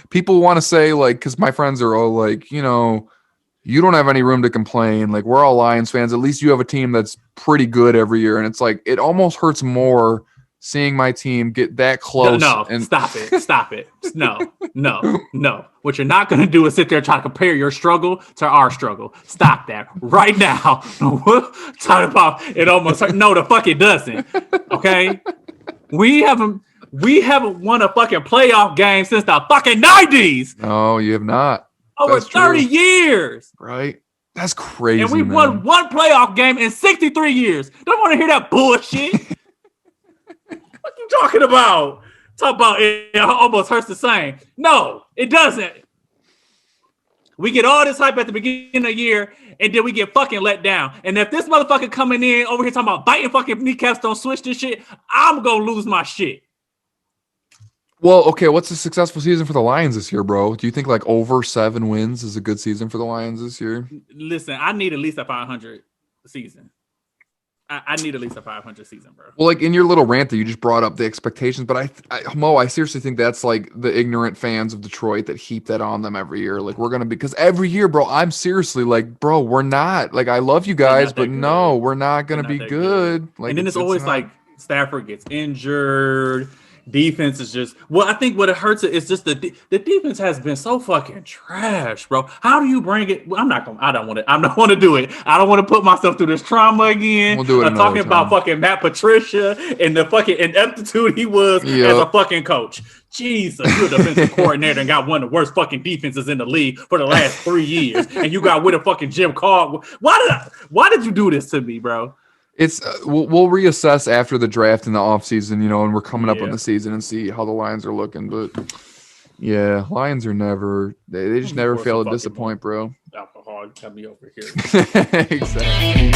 people want to say like, because my friends are all like, you don't have any room to complain. Like we're all Lions fans. At least you have a team that's pretty good every year. And it's like it almost hurts more seeing my team get that close. No, and stop it. No. What you're not going to do is sit there and try to compare your struggle to our struggle. Stop that right now. Talk about it almost hurt. No, the fuck it doesn't. Okay? We haven't won a fucking playoff game since the fucking 90s. No, you have not. Over That's 30 true. years. Right? That's crazy. And we man. won one playoff game in 63 years. Don't want to hear that bullshit. What you talking about? Talk about it almost hurts the same. No, it doesn't. We get all this hype at the beginning of the year, and then we get fucking let down. And if this motherfucker coming in over here talking about biting fucking kneecaps, don't switch this shit, I'm gonna lose my shit. Well, okay, what's a successful season for the Lions this year, bro? Do you think like over 7 wins is a good season for the Lions this year? Listen, I need at least a 500 season. I need at least a 500 season, bro. Well, like in your little rant that you just brought up the expectations, but I seriously think that's like the ignorant fans of Detroit that heap that on them every year. Like we're gonna be, because every year, bro, I'm seriously like, bro, we're not. Like I love you guys, but no, we're not gonna be good. Like, and then it's always like Stafford gets injured. Defense is just I think what it hurts is just the defense has been so fucking trash, bro. How do you bring it? Well, I don't want to do it. I don't want to put myself through this trauma again. We'll do it Talking another about time. fucking Matt Patricia and the fucking ineptitude he was as a fucking coach. Jesus, you're a defensive coordinator and got one of the worst fucking defenses in the league for the last 3 years, and you got with a fucking Jim Caldwell. Why did you do this to me, bro? It's we'll reassess after the draft in the offseason, you know, and we're coming up on the season and see how the Lions are looking. But yeah, Lions are never they just never fail to disappoint, bro. Alcohol got me over here. Exactly.